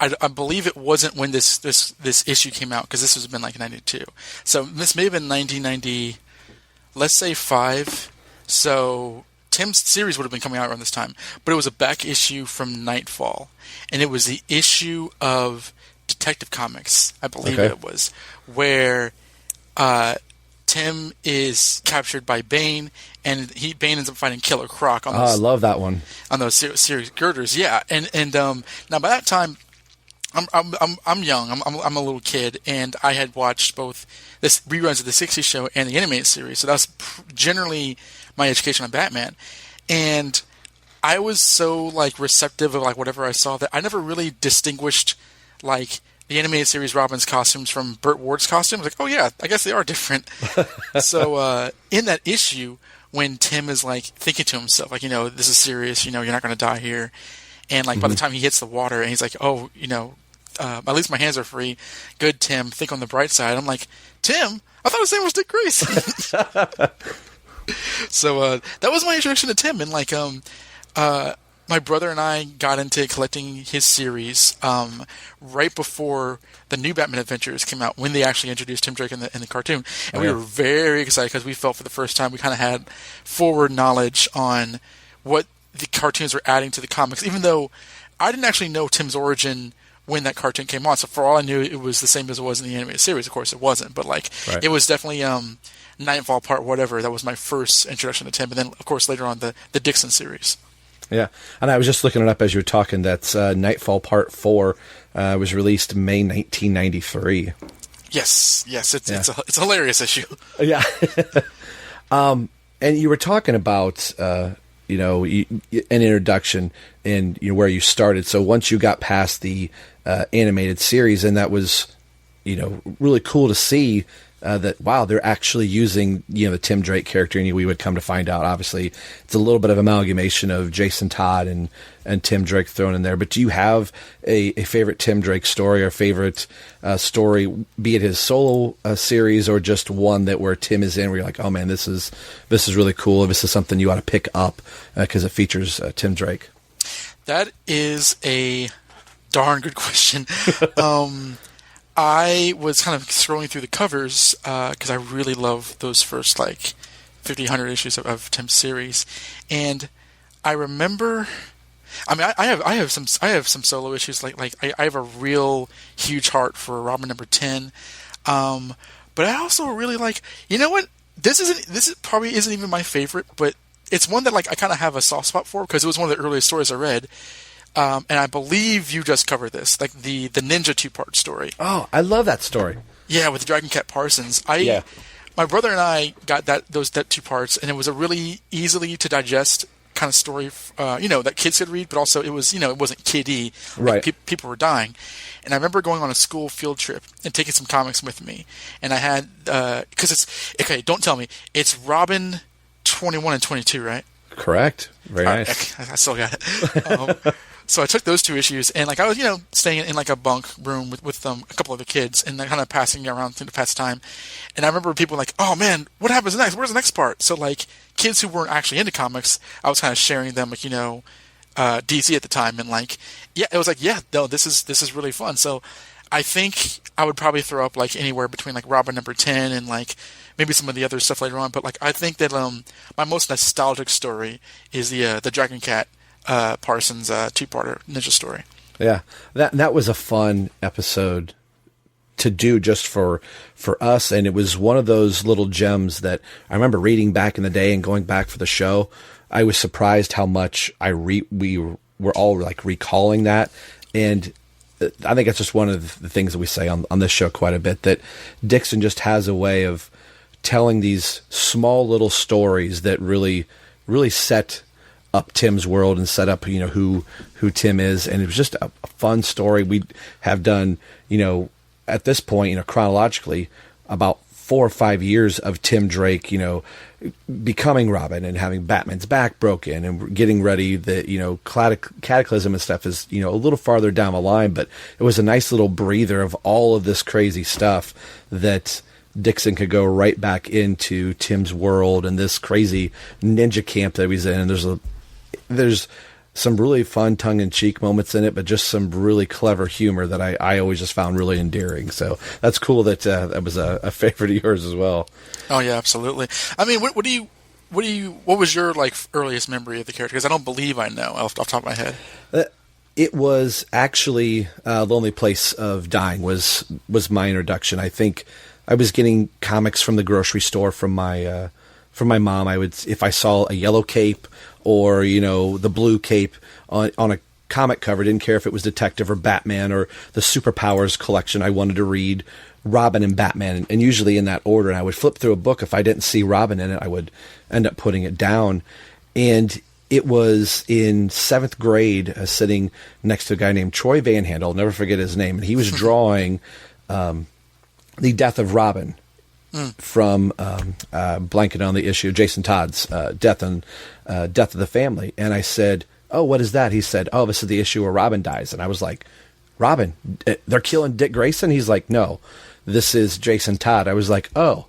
I believe it wasn't when this issue came out, because this has been like 92. So this may have been 1990, let's say 5. So Tim's series would have been coming out around this time, but it was a back issue from Nightfall, and it was the issue of Detective Comics, I believe it was, where Tim is captured by Bane, and Bane ends up finding Killer Croc on those. I love that one. On those series girders, yeah. And now by that time, I'm young. I'm a little kid, and I had watched both this reruns of the 60s show and the animated series. So that was generally my education on Batman, and I was so like receptive of like whatever I saw that I never really distinguished like the animated series Robin's costumes from Burt Ward's costumes. Like, oh yeah, I guess they are different. So in that issue, when Tim is like thinking to himself, like, this is serious, you're not going to die here. And like by the time he hits the water, and he's like, oh, at least my hands are free. Good, Tim. Think on the bright side. I'm like, Tim? I thought his name was Dick Grayson. So that was my introduction to Tim. And like, my brother and I got into collecting his series right before the new Batman Adventures came out, when they actually introduced Tim Drake in the cartoon. And we were very excited because we felt for the first time we kind of had forward knowledge on what the cartoons were adding to the comics, even though I didn't actually know Tim's origin when that cartoon came on. So for all I knew, it was the same as it was in the animated series. Of course, it wasn't, but like it was definitely Nightfall Part whatever. That was my first introduction to Tim, and then of course later on the Dixon series. Yeah, and I was just looking it up as you were talking. That's Nightfall Part 4 was released May 1993. Yes, it's a hilarious issue. Yeah, and you were talking about an introduction and where you started. So once you got past the animated series, and that was really cool to see that, wow, they're actually using, the Tim Drake character. And we would come to find out, obviously, it's a little bit of amalgamation of Jason Todd and Tim Drake thrown in there. But do you have a favorite Tim Drake story or favorite story, be it his solo series or just one that where Tim is in, where you're like, oh man, this is really cool. This is something you ought to pick up because it features Tim Drake? That is a darn good question. I was kind of scrolling through the covers because I really love those first 50, 100 issues of Tim's series, and I remember. I mean, I have some solo issues. I have a real huge heart for Robin number 10, but I also really like. You know what? This probably isn't even my favorite, but it's one that I kind of have a soft spot for because it was one of the earliest stories I read. And I believe you just covered this, the Ninja 2-part story. Oh, I love that story. Yeah, with Dragon Cat Parsons. My brother and I got that 2 parts, and it was a really easily to digest kind of story, that kids could read, but also it was, it wasn't kiddie. Right. People were dying. And I remember going on a school field trip and taking some comics with me. And I had, because it's, okay, don't tell me, it's Robin 21 and 22, right? Correct. Very nice. I still got it. So I took those 2 issues, and I was, staying in a bunk room with a couple other kids, and kind of passing around to pass time. And I remember people like, "Oh man, what happens next? Where's the next part?" So kids who weren't actually into comics, I was kind of sharing them DC at the time, and it was no, this is really fun. So I think I would probably throw up anywhere between Robin number 10 and maybe some of the other stuff later on. But I think that my most nostalgic story is the Dragon Cat Parsons 2-parter ninja story. Yeah, that was a fun episode to do just for us, and it was one of those little gems that I remember reading back in the day and going back for the show. I was surprised how much we were all recalling that, and I think it's just one of the things that we say on this show quite a bit, that Dixon just has a way of telling these small little stories that really set up Tim's world and set up, who Tim is. And it was just a fun story. We have done, at this point, chronologically, about 4 or 5 years of Tim Drake, becoming Robin and having Batman's back broken and getting ready. The, Cataclysm and stuff is, a little farther down the line, but it was a nice little breather of all of this crazy stuff that Dixon could go right back into Tim's world and this crazy ninja camp that he's in. And there's some really fun tongue-in-cheek moments in it, but just some really clever humor that I always just found really endearing. So that's cool that that was a favorite of yours as well. Oh yeah, absolutely. I mean, what was your earliest memory of the character? Because I don't believe I know off the top of my head. It was actually Lonely Place of Dying was my introduction. I think I was getting comics from the grocery store from my mom. I would, if I saw a yellow cape or the blue cape on a comic cover, didn't care if it was Detective or Batman or the Superpowers collection, I wanted to read Robin and Batman, and usually in that order. And I would flip through a book. If I didn't see Robin in it, I would end up putting it down. And it was in 7th grade, sitting next to a guy named Troy Van Handel. I'll never forget his name. And he was drawing the death of Robin from blanket on the issue, Jason Todd's death of the family. And I said, "Oh, what is that?" He said, "Oh, this is the issue where Robin dies." And I was like, "Robin? They're killing Dick Grayson?" He's like, "No, this is Jason Todd." I was like, "Oh,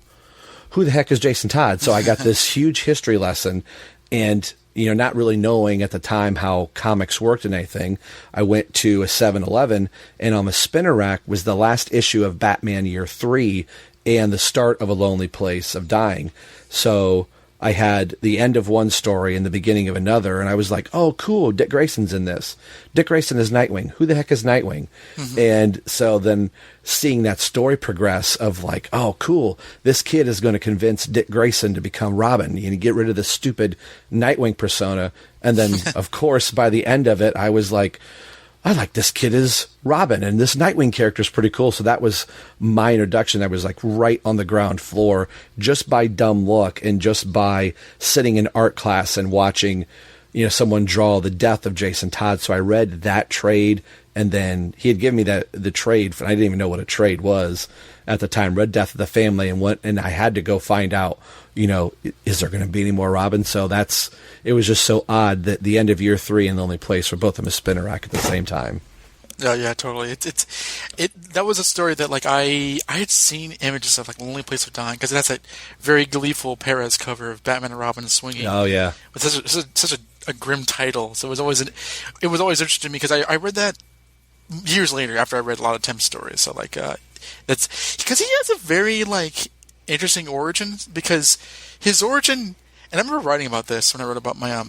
who the heck is Jason Todd?" So I got this huge history lesson, and not really knowing at the time how comics worked and anything, I went to a 7-Eleven, and on the spinner rack was the last issue of Batman Year 3 and the start of A Lonely Place of Dying. So I had the end of one story and the beginning of another, and I was like, "Oh, cool, Dick Grayson's in this. Dick Grayson is Nightwing. Who the heck is Nightwing?" Mm-hmm. And so then seeing that story progress of "Oh, cool, this kid is going to convince Dick Grayson to become Robin and get rid of this stupid Nightwing persona." And then, of course, by the end of it, I was like, "I like this kid as Robin, and this Nightwing character is pretty cool." So that was my introduction. I was right on the ground floor just by dumb luck and just by sitting in art class and watching, someone draw the death of Jason Todd. So I read that trade And then he had given me the trade, and I didn't even know what a trade was at the time, read Death of the Family, and I had to go find out, is there going to be any more Robin? So it was just so odd that the end of year 3 and The Lonely Place were both in a spinner rack at the same time. Yeah, totally. That was a story that like I had seen images of like Lonely Place of Dying because it has that very gleeful Perez cover of Batman and Robin swinging. Oh yeah, with such a grim title. So it was always interesting to me because I read that years later after I read a lot of Tim's stories. So like that's because he has a very like interesting origin because his origin, and I remember writing about this when I wrote about my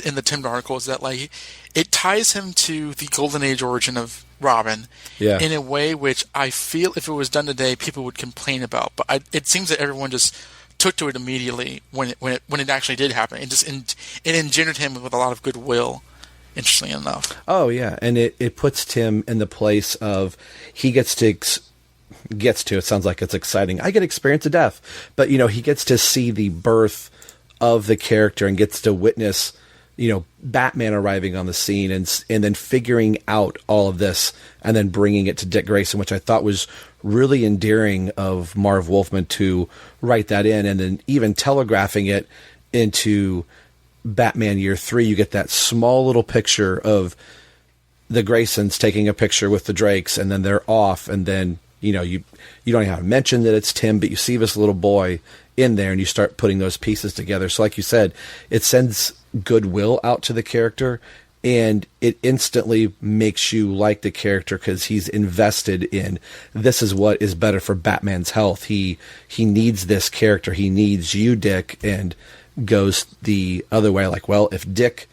in the Tim article, is that like it ties him to the golden age origin of Robin in a way which I feel if it was done today people would complain about, but it seems that everyone just took to it immediately when it actually did happen. It engendered him with a lot of goodwill, interestingly enough. Oh yeah, and it puts Tim in the place of he gets to it sounds like it's exciting. I get experience of death, but he gets to see the birth of the character and gets to witness Batman arriving on the scene and then figuring out all of this and then bringing it to Dick Grayson, which I thought was really endearing of Marv Wolfman to write that in, and then even telegraphing it into Batman Year 3. You get that small little picture of the Graysons taking a picture with the Drakes, and then they're off, and then you don't even have to mention that it's Tim, but you see this little boy in there, and you start putting those pieces together. So like you said, it sends goodwill out to the character, and it instantly makes you like the character because he's invested in this is what is better for Batman's health. He needs this character. He needs you, Dick, and goes the other way. Like, well, if Dick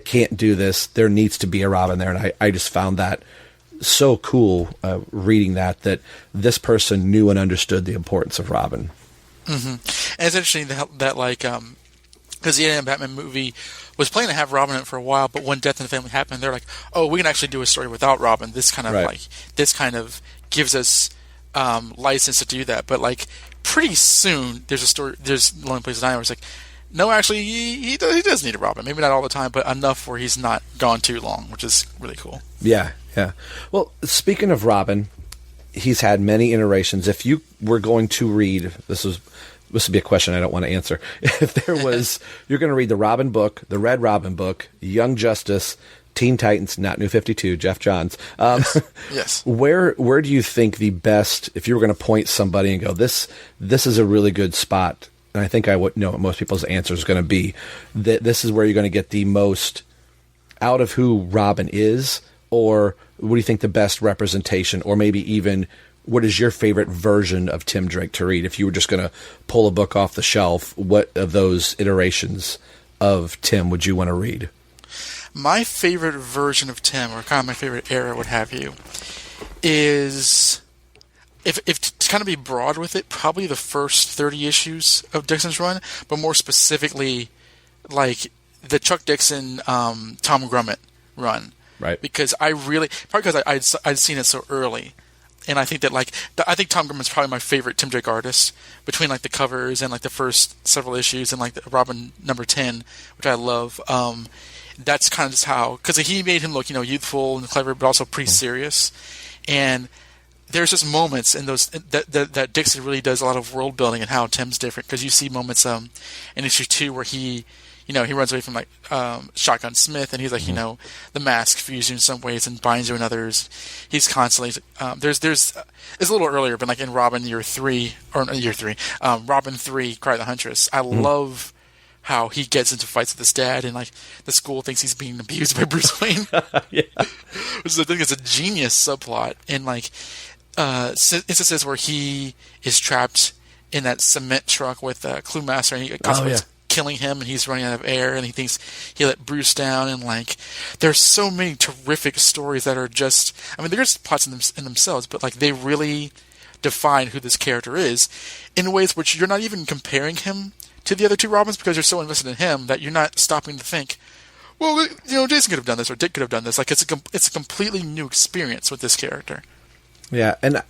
can't do this, there needs to be a Robin there. And I just found that so cool reading that this person knew and understood the importance of Robin. Mm-hmm. And it's interesting that like, because the animated Batman movie was planning to have Robin in it for a while, but when Death in the Family happened, they're like, "Oh, we can actually do a story without Robin." This kind of gives us license to do that. But like pretty soon, there's Lonely Place of Dying where it's like, no, actually, he does need a Robin. Maybe not all the time, but enough where he's not gone too long, which is really cool. Yeah. Well, speaking of Robin, he's had many iterations. If you were going to read, this would be a question I don't want to answer. If there was, you're going to read the Robin book, the Red Robin book, Young Justice, Teen Titans, not New 52, Jeff Johns. Yes. Where do you think the best, if you were going to point somebody and go, this is a really good spot, and I think I would know what most people's answer is going to be, that this is where you're going to get the most out of who Robin is, or what do you think the best representation, or maybe even what is your favorite version of Tim Drake to read? If you were just going to pull a book off the shelf, what of those iterations of Tim would you want to read? My favorite version of Tim, or kind of my favorite era, would have you, is, if to kind of be broad with it, probably the first 30 issues of Dixon's run, but more specifically, like the Chuck Dixon, Tom Grummett run. Right. Because probably because I'd seen it so early. And I think that I think Tom Grumman's probably my favorite Tim Drake artist between like the covers and like the first several issues and like the Robin number 10, which I love. That's kind of just how, because he made him look, youthful and clever, but also pretty serious. And there's just moments in those that Dixon really does a lot of world building and how Tim's different. Because you see moments in issue 2 where he runs away from like Shotgun Smith, and he's like, the mask fused you in some ways and binds you in others. He's constantly it's a little earlier, but like in Robin Year 3, Robin 3, Cry the Huntress. I love how he gets into fights with his dad, and like the school thinks he's being abused by Bruce Wayne. Yeah, which I think is a genius subplot. And like instances where he is trapped in that cement truck with Clue Master, and he constantly killing him, and he's running out of air, and he thinks he let Bruce down. And like there's so many terrific stories that are just, they're just plots in themselves, but like they really define who this character is in ways which you're not even comparing him to the other two Robins, because you're so invested in him that you're not stopping to think, well, Jason could have done this, or Dick could have done this. Like it's a completely new experience with this character. Yeah, and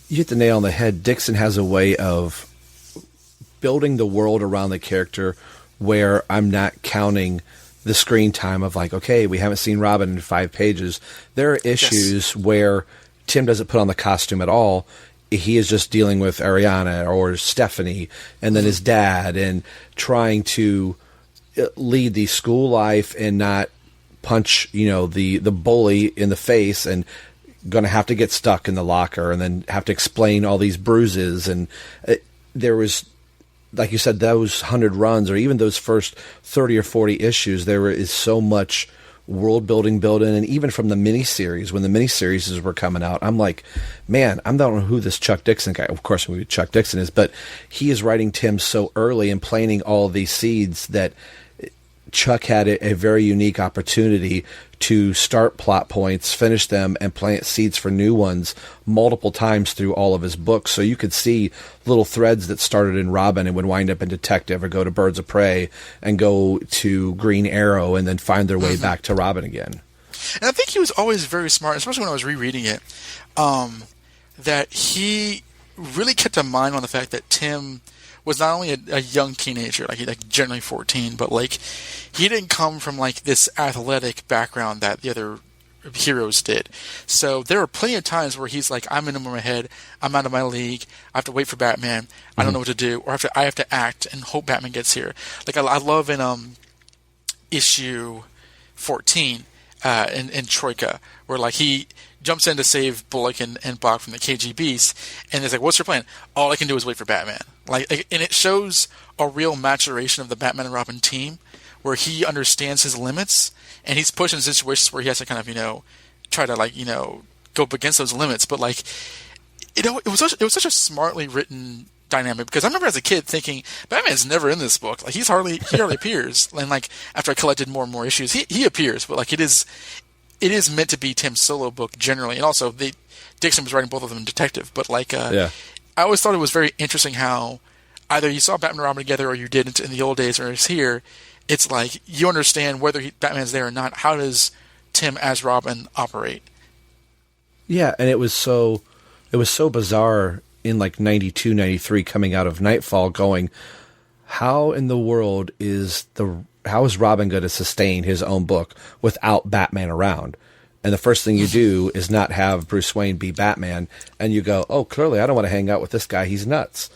you hit the nail on the head. Dixon has a way of building the world around the character where I'm not counting the screen time of like, okay, we haven't seen Robin in 5 pages. There are issues where Tim doesn't put on the costume at all. He is just dealing with Ariana or Stephanie and then his dad and trying to lead the school life and not punch, the bully in the face and going to have to get stuck in the locker and then have to explain all these bruises. And there was, like you said, those 100 runs or even those first 30 or 40 issues, there is so much world building built in. And even from the miniseries, when the miniseries were coming out, I'm like, man, I don't know who this Chuck Dixon guy, of course, who Chuck Dixon is, but he is writing Tim so early and planting all these seeds that Chuck had a very unique opportunity to start plot points, finish them, and plant seeds for new ones multiple times through all of his books. So you could see little threads that started in Robin and would wind up in Detective or go to Birds of Prey and go to Green Arrow and then find their way back to Robin again. And I think he was always very smart, especially when I was rereading it, that he really kept in mind on the fact that Tim was not only a young teenager, like generally 14, but like he didn't come from like this athletic background that the other heroes did. So there were plenty of times where he's like, I'm in over my head, I'm out of my league, I have to wait for Batman, I don't know what to do, or I have to act and hope Batman gets here. Like I love in issue 14 in Troika, where like he jumps in to save Bullock and Bach from the KGBs, and it's like, what's your plan? All I can do is wait for Batman. And it shows a real maturation of the Batman and Robin team, where he understands his limits, and he's pushed in situations where he has to kind of, try to go up against those limits. But like, it was such a smartly written dynamic, because I remember as a kid thinking Batman's never in this book. Like he hardly appears. And like after I collected more and more issues, he appears, but like it is meant to be Tim's solo book generally, and also Dixon was writing both of them in Detective. But like, I always thought it was very interesting how either you saw Batman and Robin together or you didn't in the old days, or it's here. It's like you understand whether Batman's there or not. How does Tim as Robin operate? Yeah, and it was so bizarre in like 92, 93 coming out of Nightfall going, how in the world how is Robin going to sustain his own book without Batman around? And the first thing you do is not have Bruce Wayne be Batman, and you go, oh, clearly I don't want to hang out with this guy. He's nuts.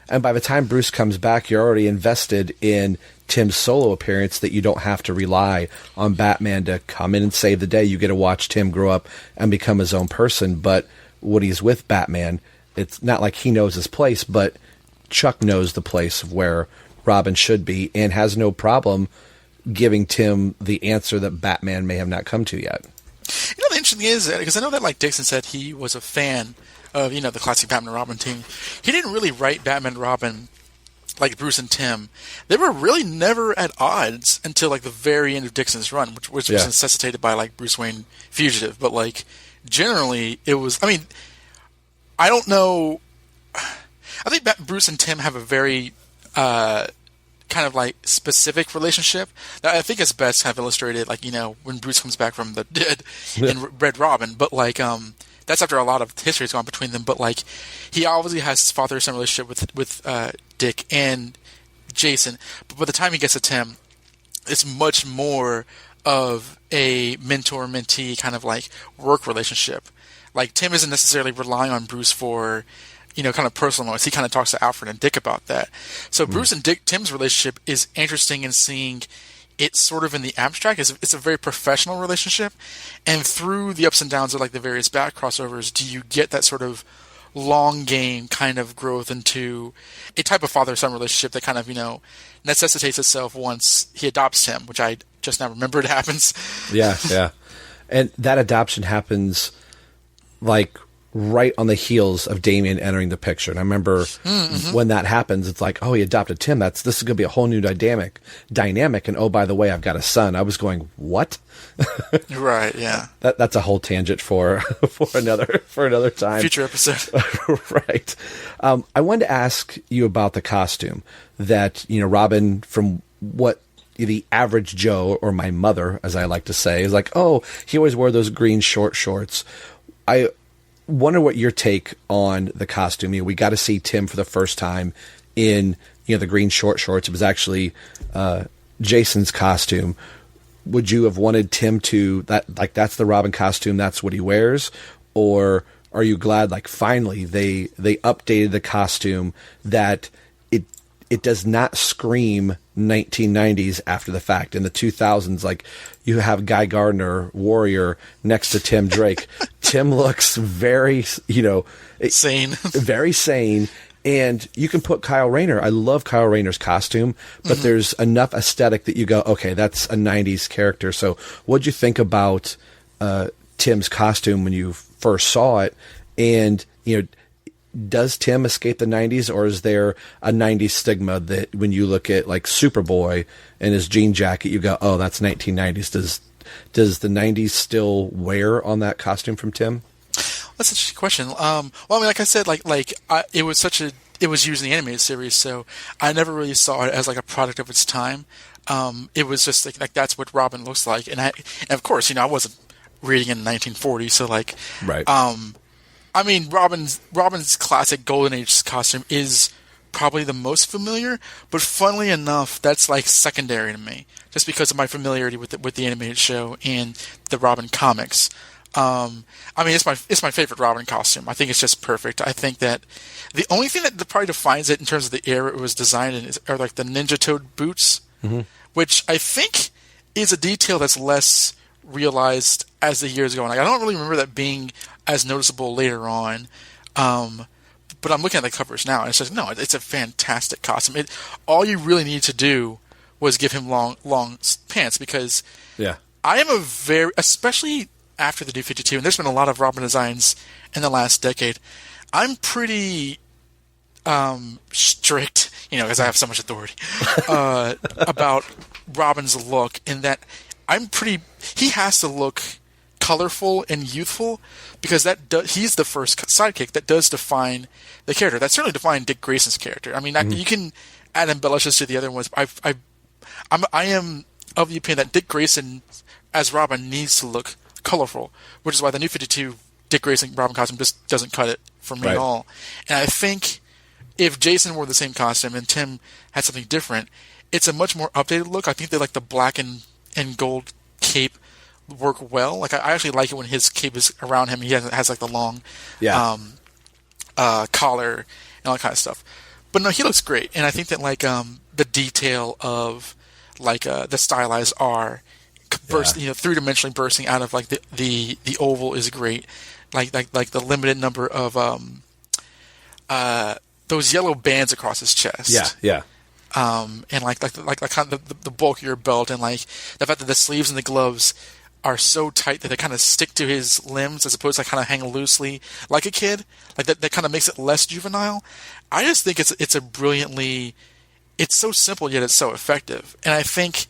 And by the time Bruce comes back, you're already invested in Tim's solo appearance, that you don't have to rely on Batman to come in and save the day. You get to watch Tim grow up and become his own person. But when he's with Batman, it's not like he knows his place, but Chuck knows the place of where Robin should be and has no problem giving Tim the answer that Batman may have not come to yet. The interesting thing is, because I know that like Dixon said he was a fan of, the classic Batman and Robin team. He didn't really write Batman and Robin like Bruce and Tim. They were really never at odds until like the very end of Dixon's run, which was necessitated by like Bruce Wayne Fugitive. But like generally it was, I don't know. I think Bruce and Tim have a very kind of like specific relationship that I think is best kind of illustrated, like, when Bruce comes back from the dead in Red Robin. But like, that's after a lot of history has gone between them. But like, he obviously has his father-son relationship with Dick and Jason. But by the time he gets to Tim, it's much more of a mentor-mentee kind of like work relationship. Like, Tim isn't necessarily relying on Bruce for, kind of personal moments. He kind of talks to Alfred and Dick about that. So Bruce and Tim's relationship is interesting in seeing it sort of in the abstract. It's a very professional relationship. And through the ups and downs of like the various Bat crossovers, do you get that sort of long game kind of growth into a type of father-son relationship that kind of, necessitates itself once he adopts him, which I just now remembered happens. Yeah. And that adoption happens like right on the heels of Damien entering the picture. And I remember when that happens, it's like, oh, he adopted Tim. This is going to be a whole new dynamic. And oh, by the way, I've got a son. I was going, what? Right. Yeah. That's a whole tangent for another time. Future episode. Right. I wanted to ask you about the costume that, Robin, from what the average Joe, or my mother, as I like to say, is like, oh, he always wore those green short shorts. I wonder what your take on the costume. We got to see Tim for the first time in the green short shorts. It was actually Jason's costume, would you have wanted Tim to that's the Robin costume, that's what he wears, or are you glad finally they updated the costume that it does not scream 1990s after the fact? In the 2000s, you have Guy Gardner, Warrior, next to Tim Drake. Tim looks very, sane, very sane. And you can put Kyle Rayner. I love Kyle Rayner's costume, but there's enough aesthetic that you go, okay, that's a 90s character. So what'd you think about Tim's costume when you first saw it? And, does Tim escape the 90s, or is there a 90s stigma that when you look at Superboy and his jean jacket, you go, oh, that's 1990s. Does the 90s still wear on that costume from Tim? That's such a question. Well, I mean, like I said, it was used in the animated series, so I never really saw it as a product of its time. It was just that's what Robin looks like, and of course, I wasn't reading in 1940, so right. I mean, Robin's classic Golden Age costume is probably the most familiar, but funnily enough, that's secondary to me, just because of my familiarity with the animated show and the Robin comics. I mean, it's my favorite Robin costume. I think it's just perfect. I think that the only thing that probably defines it in terms of the era it was designed in are the Ninja Toad boots, which I think is a detail that's less realized as the years go on. I don't really remember that being as noticeable later on. But I'm looking at the covers now, and it says, no, it's a fantastic costume. All you really need to do was give him long pants, because I am especially after the New 52, and there's been a lot of Robin designs in the last decade, I'm pretty strict, because I have so much authority, about Robin's look, in that he has to look colorful and youthful, because he's the first sidekick that does define the character. That certainly defined Dick Grayson's character. I mean, you can add embellishes to the other ones. I am of the opinion that Dick Grayson as Robin needs to look colorful, which is why the New 52 Dick Grayson Robin costume just doesn't cut it for me at all. And I think if Jason wore the same costume and Tim had something different, it's a much more updated look. I think they the black and gold cape work well. I actually like it when his cape is around him. He has the long collar and all that kind of stuff. But no, he looks great, and I think that the detail of the stylized R burst, three-dimensionally bursting out of the oval is great. The limited number of those yellow bands across his chest. And kind of the bulkier belt, and the fact that the sleeves and the gloves are so tight that they kind of stick to his limbs as opposed to kind of hang loosely like a kid. That kind of makes it less juvenile. I just think it's so simple yet it's so effective. And I think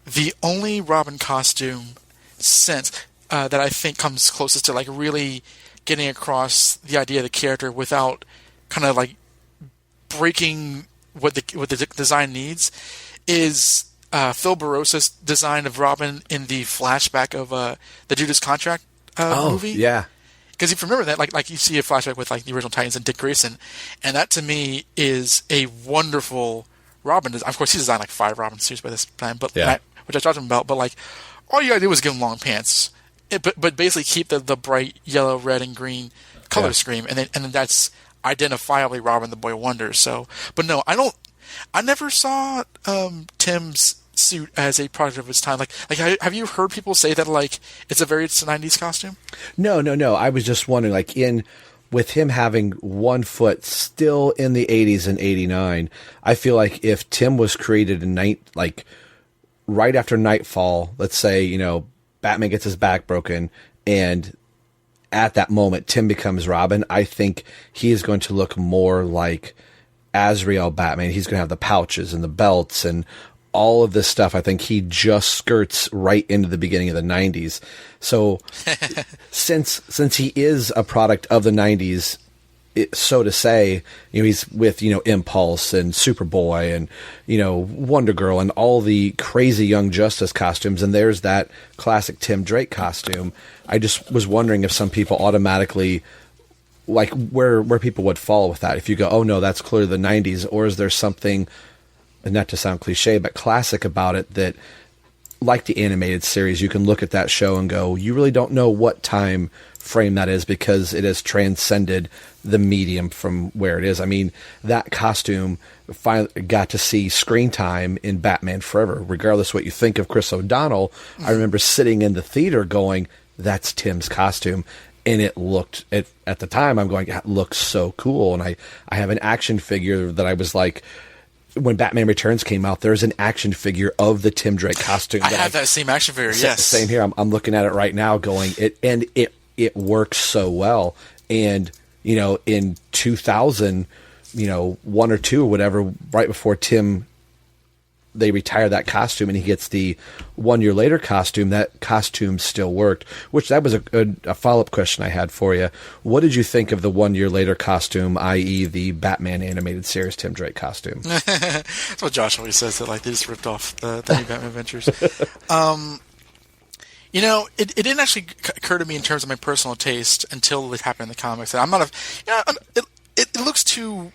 the only Robin costume since that I think comes closest to really getting across the idea of the character without kind of breaking what the design needs is Phil Barosa's design of Robin in the flashback of the Judas Contract movie. Yeah. Because if you remember that, you see a flashback with the original Titans and Dick Grayson, and that to me is a wonderful Robin. Of course, he's designed 5 Robin suits by this time, but which I talked to him about. But all you gotta do is give him long pants, but basically keep the bright yellow, red, and green color scheme, and then that's identifiably Robin the Boy Wonder. So, but no, I never saw Tim's suit as a product of its time. Have you heard people say that it's a very 90s costume? No. I was just wondering, with him having one foot still in the 80s and 89, I feel like if Tim was created right after Nightfall, let's say, Batman gets his back broken, and at that moment Tim becomes Robin, I think he is going to look more like Azrael Batman. He's going to have the pouches and the belts and all of this stuff. I think he just skirts right into the beginning of the 90s. So since he is a product of the 90s, so to say, he's with, Impulse and Superboy and, Wonder Girl and all the crazy Young Justice costumes. And there's that classic Tim Drake costume. I just was wondering if some people automatically where people would fall with that. If you go, oh no, that's clearly the 90s, or is there something and not to sound cliche, but classic about it, that like the animated series, you can look at that show and go, you really don't know what time frame that is because it has transcended the medium from where it is. I mean, that costume finally got to see screen time in Batman Forever. Regardless what you think of Chris O'Donnell, I remember sitting in the theater going, that's Tim's costume. And it looked, at the time, I'm going, it looks so cool. And I have an action figure that I was like, when Batman Returns came out, there's an action figure of the Tim Drake costume. I have that same action figure, yes. Same here. I'm looking at it right now going, it works so well. And, in 2000, 1 or 2 or whatever, right before they retire that costume and he gets the 1 year later costume, that costume still worked, which that was a follow-up question I had for you. What did you think of the 1 year later costume, i.e. the Batman animated series Tim Drake costume? That's what Josh always says, that like they just ripped off the new Batman Adventures. It didn't actually occur to me in terms of my personal taste until it happened in the comics. I'm not it looks too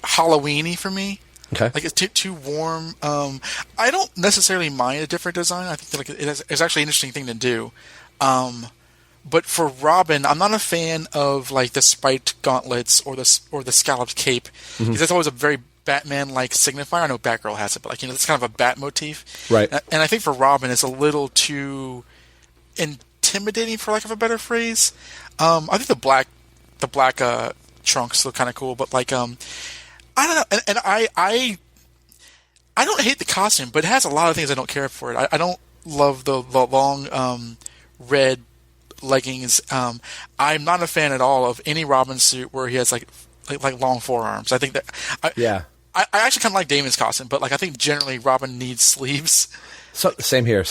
Halloween-y for me. Okay. Like it's too warm. I don't necessarily mind a different design. I think that it's actually an interesting thing to do. But for Robin, I'm not a fan of like the spiked gauntlets or the scalloped cape, because that's always a very Batman-like signifier. I know Batgirl has it, but it's kind of a Bat motif, right? And I think for Robin, it's a little too intimidating, for lack of a better phrase. I think the black trunks look kind of cool, but like I don't know, and I don't hate the costume, but it has a lot of things I don't care for it. I don't love the long red leggings. I'm not a fan at all of any Robin suit where he has like long forearms. I think that I actually kind of like Damon's costume, but like I think generally Robin needs sleeves. So same here.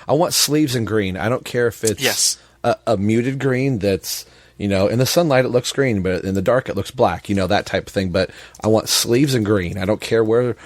I want sleeves in green. I don't care if it's a muted green that's, in the sunlight it looks green, but in the dark it looks black, that type of thing. But I want sleeves in green. I don't care where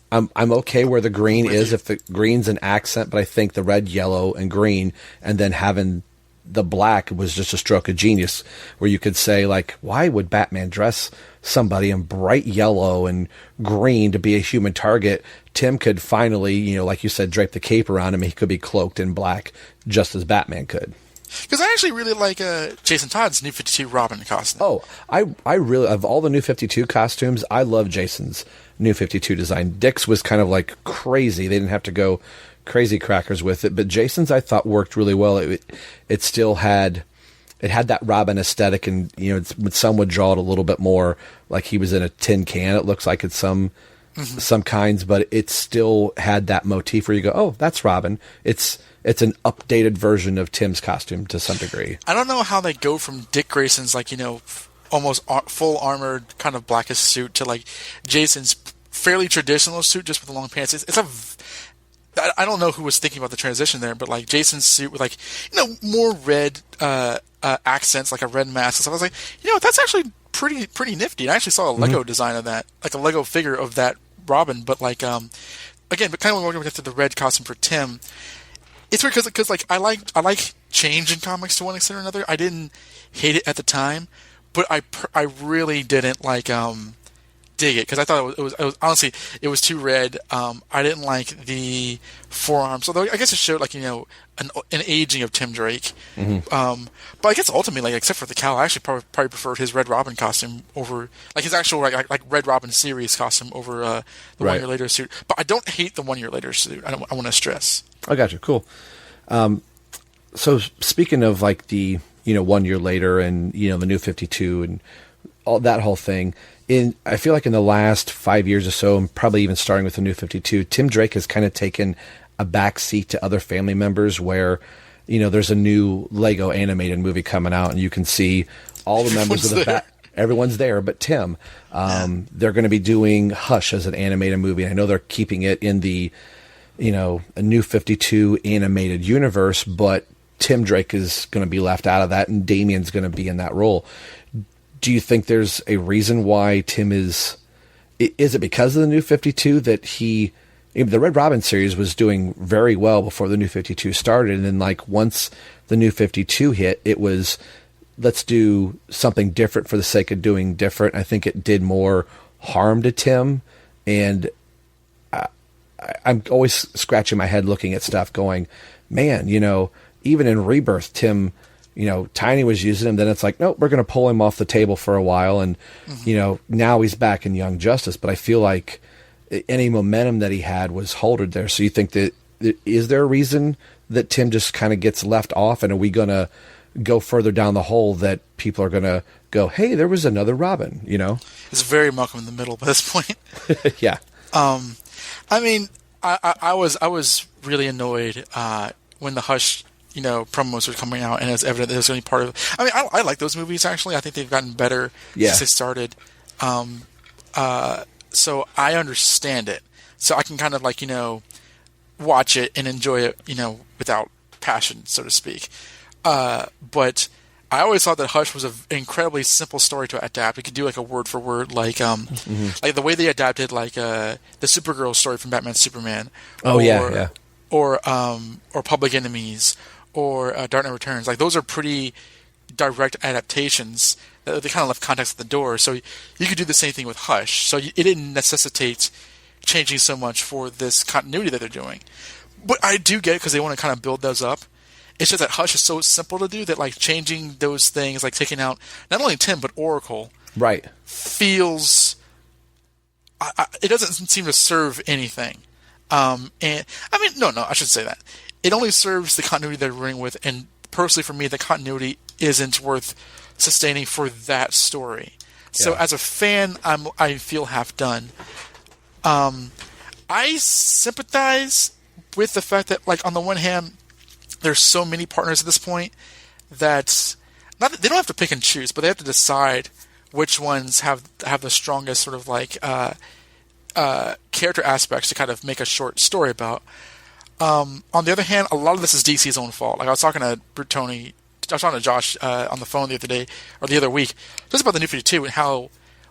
I'm okay where the green is, if the green's an accent, but I think the red, yellow, and green, and then having the black was just a stroke of genius, where you could say, like, why would Batman dress somebody in bright yellow and green to be a human target? Tim could finally, like you said, drape the cape around him. He could be cloaked in black just as Batman could. Because I actually really like Jason Todd's New 52 Robin costume. Oh, I really, of all the New 52 costumes, I love Jason's New 52 design. Dick's was kind of like crazy. They didn't have to go crazy crackers with it, but Jason's I thought worked really well. It still had that Robin aesthetic, and some would draw it a little bit more like he was in a tin can. It looks like it's some kinds, but it still had that motif where you go, oh, that's Robin. It's an updated version of Tim's costume to some degree. I don't know how they go from Dick Grayson's almost full armored kind of blackest suit to like Jason's fairly traditional suit just with the long pants. I don't know who was thinking about the transition there, but like Jason's suit with more red accents, like a red mask and stuff. I was like, that's actually pretty nifty. I actually saw a Lego design of that, like a Lego figure of that Robin, but like again, but kind of when we're going to the red costume for Tim. It's weird because like I like change in comics to one extent or another. I didn't hate it at the time, but I really didn't like dig it because I thought it was honestly it was too red. I didn't like the forearms, although I guess it showed an aging of Tim Drake. But I guess ultimately, except for the cowl, I actually probably preferred his Red Robin costume over his actual like Red Robin series costume over the 1 year later suit. But I don't I 1 year later suit. I want to stress. I got you. Cool. So speaking of like the 1 year later and the New 52 and all that whole thing, I feel like in the last 5 years or so, and probably even starting with the New 52, Tim Drake has kind of taken a back seat to other family members where, there's a new Lego animated movie coming out and you can see all the members of the back. Everyone's there but Tim. They're going to be doing Hush as an animated movie. I know they're keeping it in the, a New 52 animated universe, but Tim Drake is going to be left out of that and Damian's going to be in that role. Do you think there's a reason why Tim is it because of the New 52 that the Red Robin series was doing very well before the New 52 started, and then once the New 52 hit, it was let's do something different for the sake of doing different. I think it did more harm to Tim, and I'm always scratching my head looking at stuff going, man, even in Rebirth, Tim, Tiny was using him. Then it's like, nope, we're going to pull him off the table for a while. And, now he's back in Young Justice. But I feel like any momentum that he had was halted there. So you think that, is there a reason that Tim just kind of gets left off? And are we going to go further down the hole that people are going to go, hey, there was another Robin, It's very Malcolm in the Middle by this point. Yeah. I mean, I was really annoyed when the Hush, promos were coming out, and it's evident that there's only part of. I mean, I like those movies actually. I think they've gotten better since they started. So I understand it. So I can kind of watch it and enjoy it, without passion, so to speak. But I always thought that Hush was an incredibly simple story to adapt. It could do a word for word, like the way they adapted the Supergirl story from Batman Superman. Or Public Enemies, or Dark Knight Returns. Those are pretty direct adaptations. They kind of left context at the door. So you could do the same thing with Hush. So it didn't necessitate changing so much for this continuity that they're doing. But I do get it because they want to kind of build those up. It's just that Hush is so simple to do that changing those things, taking out not only Tim but Oracle, right, feels it doesn't seem to serve anything. And I mean, no, I should say that it only serves the continuity they're running with. And personally, for me, the continuity isn't worth sustaining for that story. So as a fan, I feel half done. I sympathize with the fact that, on the one hand, there's so many partners at this point that they don't have to pick and choose, but they have to decide which ones have the strongest sort of character aspects to kind of make a short story about. On the other hand, a lot of this is DC's own fault. I was talking to Josh on the phone the other day or the other week, just about the New 52 and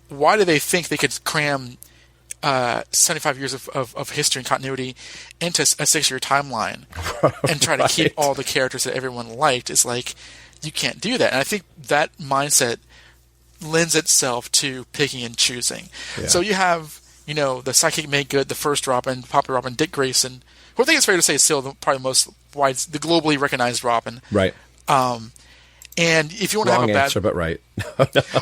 why do they think they could cram 75 years of history and continuity into a 6-year timeline and try to keep all the characters that everyone liked. It's you can't do that. And I think that mindset lends itself to picking and choosing. Yeah. So you have, the Sidekick Made Good, the first Robin, popular Robin, Dick Grayson, who I think it's fair to say is still probably the globally recognized Robin. Right. And if you want to have a bad answer, but right.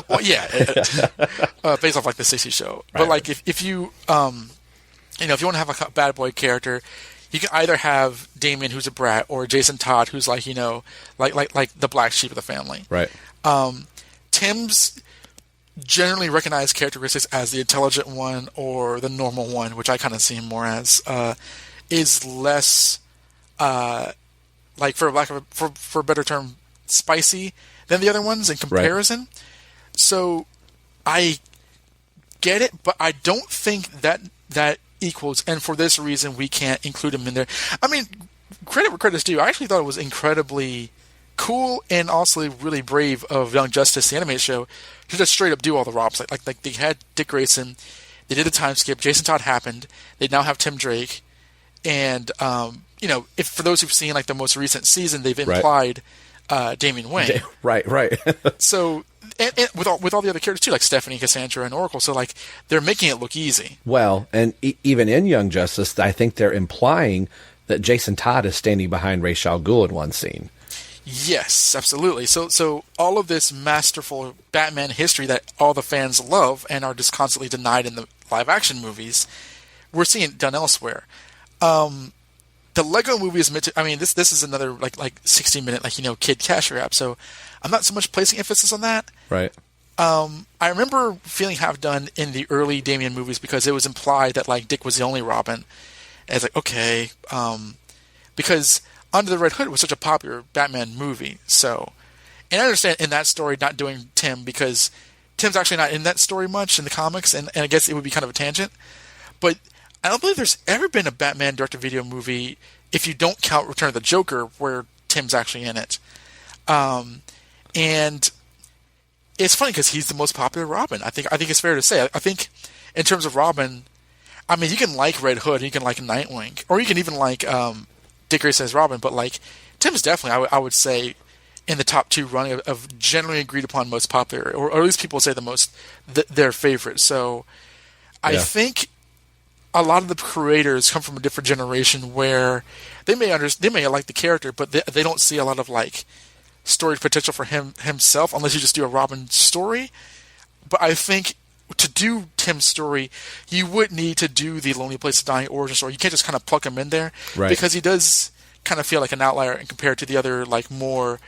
Well, yeah, based off the 60s show. Right. But if you if you want to have a bad boy character, you can either have Damian, who's a brat, or Jason Todd, who's like the black sheep of the family. Right. Tim's generally recognized characteristics as the intelligent one or the normal one, which I kind of see him more as, is less for a better term, spicy than the other ones in comparison. Right. So I get it, but I don't think that equals, and for this reason we can't include him in there. I mean, credit where credit's due. I actually thought it was incredibly cool and also really brave of Young Justice, the animated show, to just straight up do all the Robs. Like they had Dick Grayson, they did a time skip, Jason Todd happened, they now have Tim Drake, and if for those who've seen the most recent season, they've implied Damian Wayne. Right. So, and with all the other characters too, like Stephanie, Cassandra, and Oracle. So they're making it look easy. Well, and even in Young Justice, I think they're implying that Jason Todd is standing behind Ra's al Ghul in one scene. Yes, absolutely. So all of this masterful Batman history that all the fans love and are just constantly denied in the live action movies, we're seeing it done elsewhere. The Lego movie is meant to. I mean, this is another 60-minute kid cash grab. So I'm not so much placing emphasis on that. Right. I remember feeling half done in the early Damian movies because it was implied that Dick was the only Robin. And it's okay, because Under the Red Hood was such a popular Batman movie. So, and I understand in that story not doing Tim because Tim's actually not in that story much in the comics, and I guess it would be kind of a tangent. But I don't believe there's ever been a Batman direct-to-video movie, if you don't count Return of the Joker, where Tim's actually in it. And it's funny because he's the most popular Robin. I think it's fair to say. I think in terms of Robin, I mean, you can like Red Hood, you can like Nightwing, or you can even like Dick Grayson as Robin, but Tim's definitely, I would say, in the top 2 running of generally agreed upon most popular, or at least people say the most their favorite. So I think a lot of the creators come from a different generation where they may like the character, but they don't see a lot of like story potential for himself unless you just do a Robin story. But I think to do Tim's story, you would need to do the Lonely Place of Dying origin story. You can't just kind of pluck him in there, right? Because he does kind of feel like an outlier compared to the other like more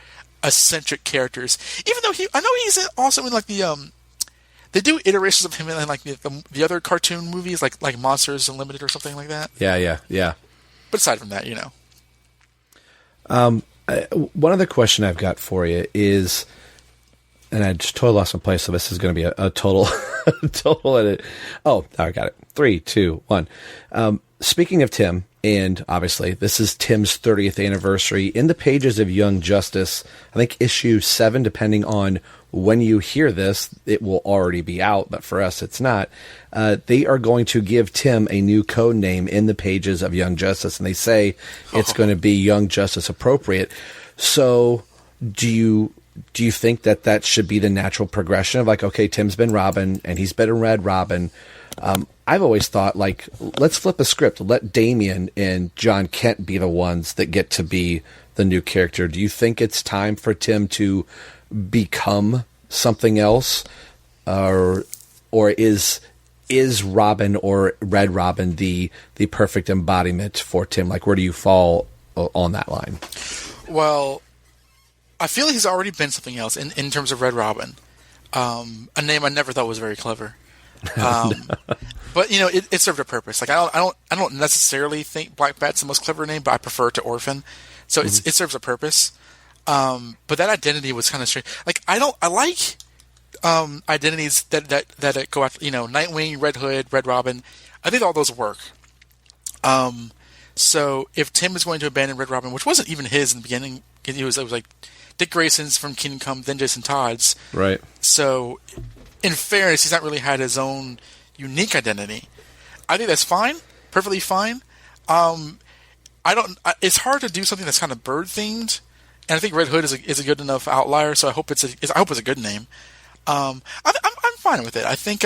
eccentric characters. Even though I know he's also in like the they do iterations of him in like the other cartoon movies, like Monsters Unlimited or something like that. Yeah. But aside from that, one other question I've got for you is, and I just totally lost my place, so this is going to be a total total edit. Oh, I got it. 3, 2, 1. Speaking of Tim, and obviously this is Tim's 30th anniversary, in the pages of Young Justice, I think issue 7, depending on when you hear this, it will already be out, but for us it's not. They are going to give Tim a new code name in the pages of Young Justice, and they say it's going to be Young Justice appropriate. So do you think that should be the natural progression of like, okay, Tim's been Robin and he's been Red Robin? I've always thought, like, let's flip a script. Let Damian and John Kent be the ones that get to be the new character. Do you think it's time for Tim to become something else? Or is Robin or Red Robin the perfect embodiment for Tim? Like, where do you fall on that line? Well, I feel he's already been something else in terms of Red Robin. A name I never thought was very clever. But it served a purpose. Like I don't necessarily think Black Bat's the most clever name, but I prefer it to Orphan. So it serves a purpose. But that identity was kind of strange. Like I like identities that go after Nightwing, Red Hood, Red Robin. I think all those work. So if Tim is going to abandon Red Robin, which wasn't even his in the beginning, it was like Dick Grayson's from Kingdom Come, then Jason Todd's. Right. So in fairness, he's not really had his own unique identity. I think that's fine, perfectly fine. It's hard to do something that's kind of bird themed, and I think Red Hood is a good enough outlier. So I hope it's a good name. I'm fine with it. I think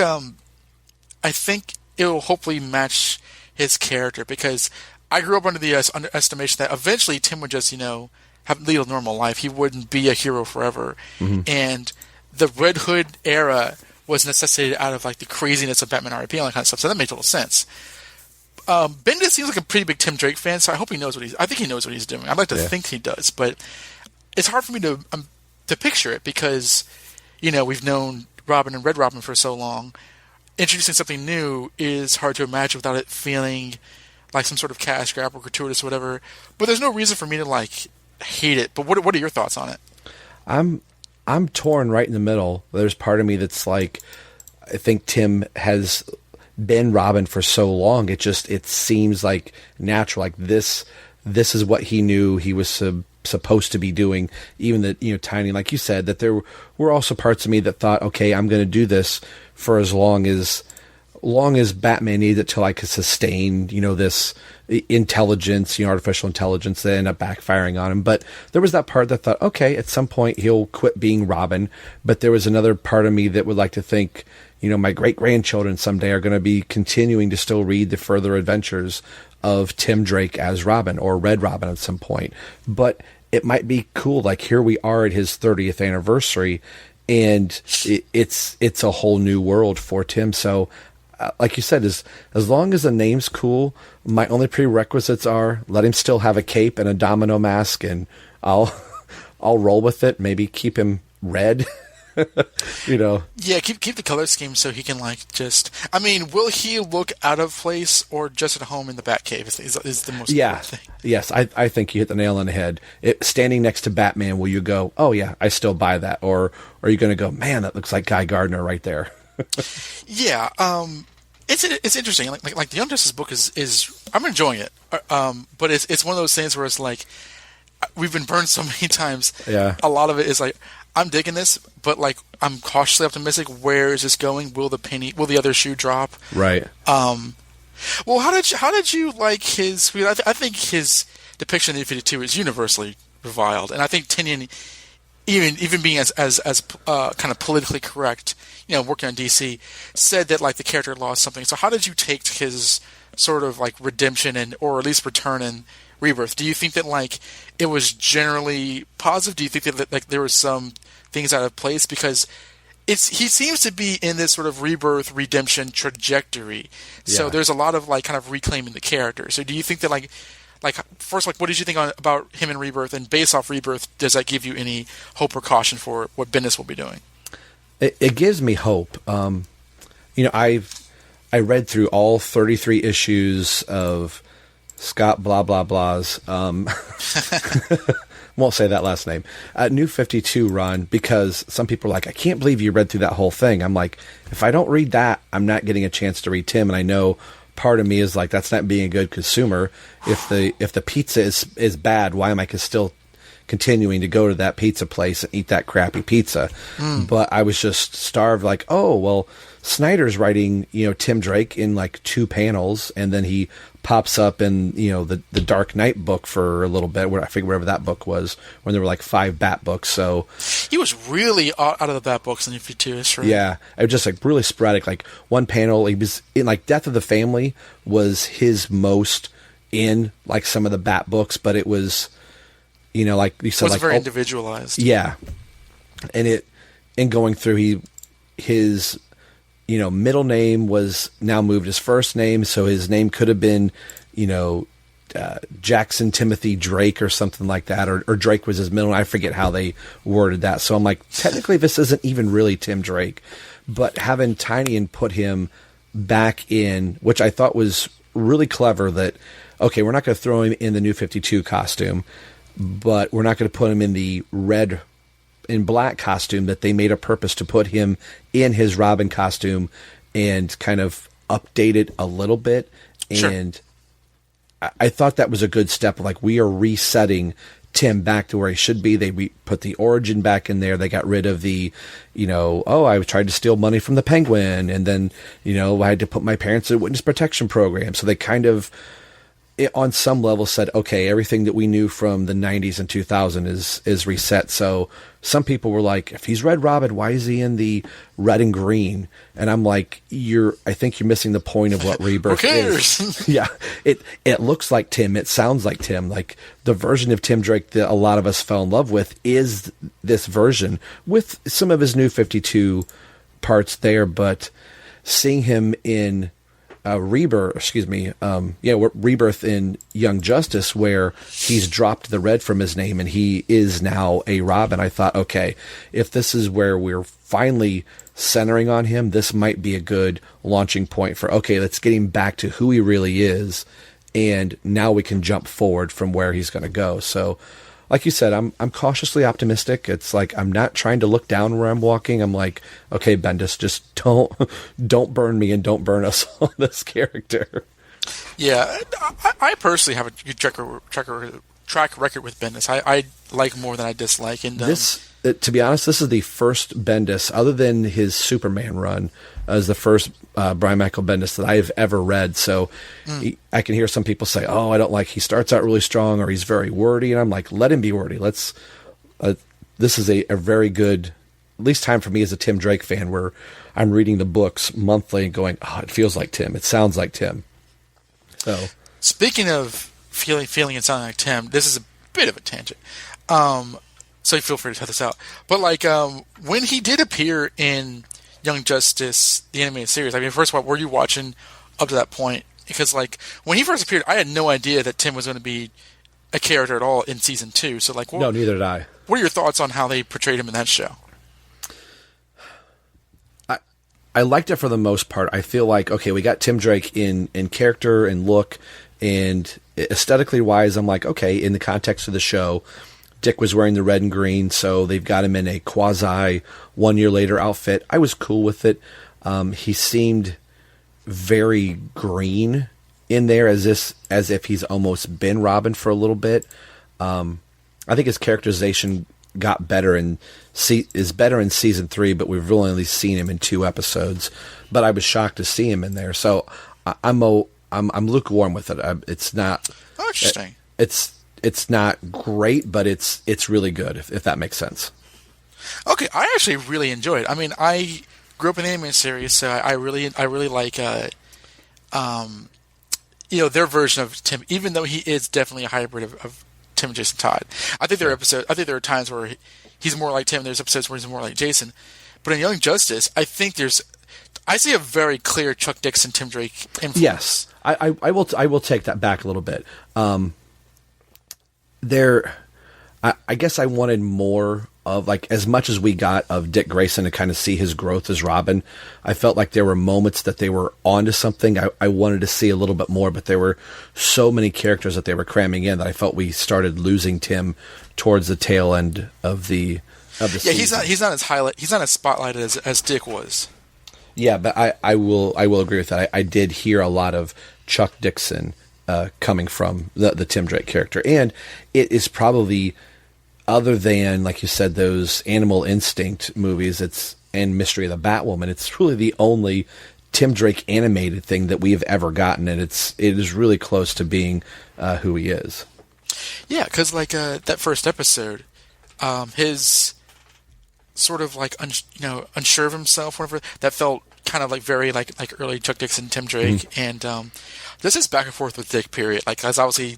it will hopefully match his character, because I grew up under the underestimation that eventually Tim would just lead a normal life. He wouldn't be a hero forever, and the Red Hood era was necessitated out of like the craziness of Batman RIP and all that kind of stuff. So that made total sense. Bendis seems like a pretty big Tim Drake fan, so I hope he knows I think he knows what he's doing. I'd like to think he does, but it's hard for me to picture it because we've known Robin and Red Robin for so long. Introducing something new is hard to imagine without it feeling like some sort of cash grab or gratuitous or whatever. But there's no reason for me to like hate it. But what are your thoughts on it? I'm torn right in the middle. There's part of me that's like, I think Tim has been Robin for so long. It seems like natural. Like this is what he knew he was supposed to be doing. Even that, Tiny, like you said, that there were also parts of me that thought, okay, I'm going to do this for as long as Batman needs it till I could sustain, this intelligence, artificial intelligence that ended up backfiring on him. But there was that part that thought, okay, at some point he'll quit being Robin. But there was another part of me that would like to think, my great-grandchildren someday are going to be continuing to still read the further adventures of Tim Drake as Robin or Red Robin at some point. But it might be cool, like here we are at his 30th anniversary, and it's a whole new world for Tim. So like you said, as long as the name's cool, my only prerequisites are let him still have a cape and a domino mask, and I'll roll with it. Maybe keep him red. Yeah, keep the color scheme so he can will he look out of place or just at home in the Batcave is the most important thing. Yes, I think you hit the nail on the head. Standing next to Batman, will you go, oh yeah, I still buy that, or are you going to go, man, that looks like Guy Gardner right there? Yeah, it's interesting. Like the Young Justice book is I'm enjoying it, but it's one of those things where it's like we've been burned so many times. Yeah, a lot of it is like I'm digging this, but like I'm cautiously optimistic. Where is this going? Will the other shoe drop? Right. Well, how did you like his? I think his depiction of the 52 is universally reviled, and I think Tynion, even being as kind of politically correct, working on DC, said that like the character lost something. So how did you take his sort of like redemption and or at least return in Rebirth. Do you think that like it was generally positive? Do you think that like there was some things out of place? Because he seems to be in this sort of rebirth redemption trajectory. So there's a lot of like kind of reclaiming the character. So do you think that like first, like what did you think about him in Rebirth, and based off Rebirth, does that give you any hope or caution for what Bendis will be doing? It gives me hope. I read through all 33 issues of Scott blah blah blah's won't say that last name, New 52 run, because some people are like, I can't believe you read through that whole thing. I'm like, if I don't read that, I'm not getting a chance to read Tim, and I know part of me is like, that's not being a good consumer. If the pizza is bad, why am I still continuing to go to that pizza place and eat that crappy pizza? But I was just starved, like, oh well, Snyder's writing, Tim Drake in like 2 panels, and then he pops up in, the Dark Knight book for a little bit, where I figure wherever that book was, when there were like 5 Bat books. So he was really out of the Bat books in '52 history. Yeah, it was just like really sporadic. Like one panel, he was in like Death of the Family was his most in like some of the Bat books, but it was, like you said, it was like very individualized. Yeah, and going through his middle name was now moved his first name, so his name could have been, Jackson Timothy Drake or something like that, or Drake was his middle name. I forget how they worded that. So I'm like, technically this isn't even really Tim Drake, but having Tynion put him back in, which I thought was really clever, that, okay, we're not going to throw him in the New 52 costume, but we're not going to put him in the red and black costume, that they made a purpose to put him in his Robin costume and kind of update it a little bit. And sure. I thought that was a good step. Like, we are resetting Tim back to where he should be. They put the origin back in there. They got rid of the, I tried to steal money from the Penguin, and then, I had to put my parents in a witness protection program. So they kind of, on some level, said, okay, everything that we knew from the 90s and 2000 is reset. So some people were like, if he's Red Robin, why is he in the red and green? And I'm like, I think you're missing the point of what Rebirth is. Yeah, it looks like Tim. It sounds like Tim. Like, the version of Tim Drake that a lot of us fell in love with is this version, with some of his New 52 parts there. But seeing him in Rebirth in Young Justice, where he's dropped the red from his name and he is now a Robin, I thought, okay, if this is where we're finally centering on him, this might be a good launching point for, okay, let's get him back to who he really is, and now we can jump forward from where he's going to go. So, like you said, I'm cautiously optimistic. It's like, I'm not trying to look down where I'm walking. I'm like, okay, Bendis, just don't burn me and don't burn us on this character. Yeah, I personally have a good track record with Bendis. I like more than I dislike. And to be honest, this is the first Bendis, other than his Superman run, as the first Brian Michael Bendis that I've ever read. So I can hear some people say, oh, I don't like, he starts out really strong, or he's very wordy. And I'm like, let him be wordy. This is a very good, at least time for me as a Tim Drake fan, where I'm reading the books monthly and going, oh, it feels like Tim. It sounds like Tim. So, speaking of feeling and sounding like Tim, this is a bit of a tangent. So feel free to cut this out. But like, when he did appear in Young Justice, the animated series, I mean, first of all, were you watching up to that point? Because like, when he first appeared, I had no idea that Tim was going to be a character at all in season 2. So like, no, neither did I. What are your thoughts on how they portrayed him in that show? I liked it for the most part. I feel like, okay, we got Tim Drake in character and look, and aesthetically wise, I'm like, okay, in the context of the show, Dick was wearing the red and green, so they've got him in a quasi 1 year later outfit. I was cool with it. He seemed very green in there, as if he's almost been Robin for a little bit. I think his characterization got better is better in season 3, but we've really only seen him in 2 episodes. But I was shocked to see him in there, so I'm lukewarm with it. It's not interesting. It's not great, but it's really good, if that makes sense. Okay, I actually really enjoyed it. I mean, I grew up in the anime series, so I really like their version of Tim, even though he is definitely a hybrid of Tim and Jason Todd. I think there are times where he's more like Tim. There's episodes where he's more like Jason. But in Young Justice, I see a very clear Chuck Dixon, Tim Drake influence. Yes, I will take that back a little bit. I guess I wanted more of, like, as much as we got of Dick Grayson to kind of see his growth as Robin. I felt like there were moments that they were onto something. I wanted to see a little bit more, but there were so many characters that they were cramming in that I felt we started losing Tim towards the tail end of the season. He's not as spotlighted as Dick was. Yeah, but I will agree with that. I did hear a lot of Chuck Dixon coming from the Tim Drake character, and it is probably, other than, like you said, those Animal Instinct movies, and Mystery of the Batwoman, it's really the only Tim Drake animated thing that we have ever gotten, and it is really close to being who he is. Yeah, because like that first episode, his sort of like unsure of himself, whatever, that felt kind of like very like early Chuck Dixon, Tim Drake, and this is back and forth with Dick. Period. Like, as obviously,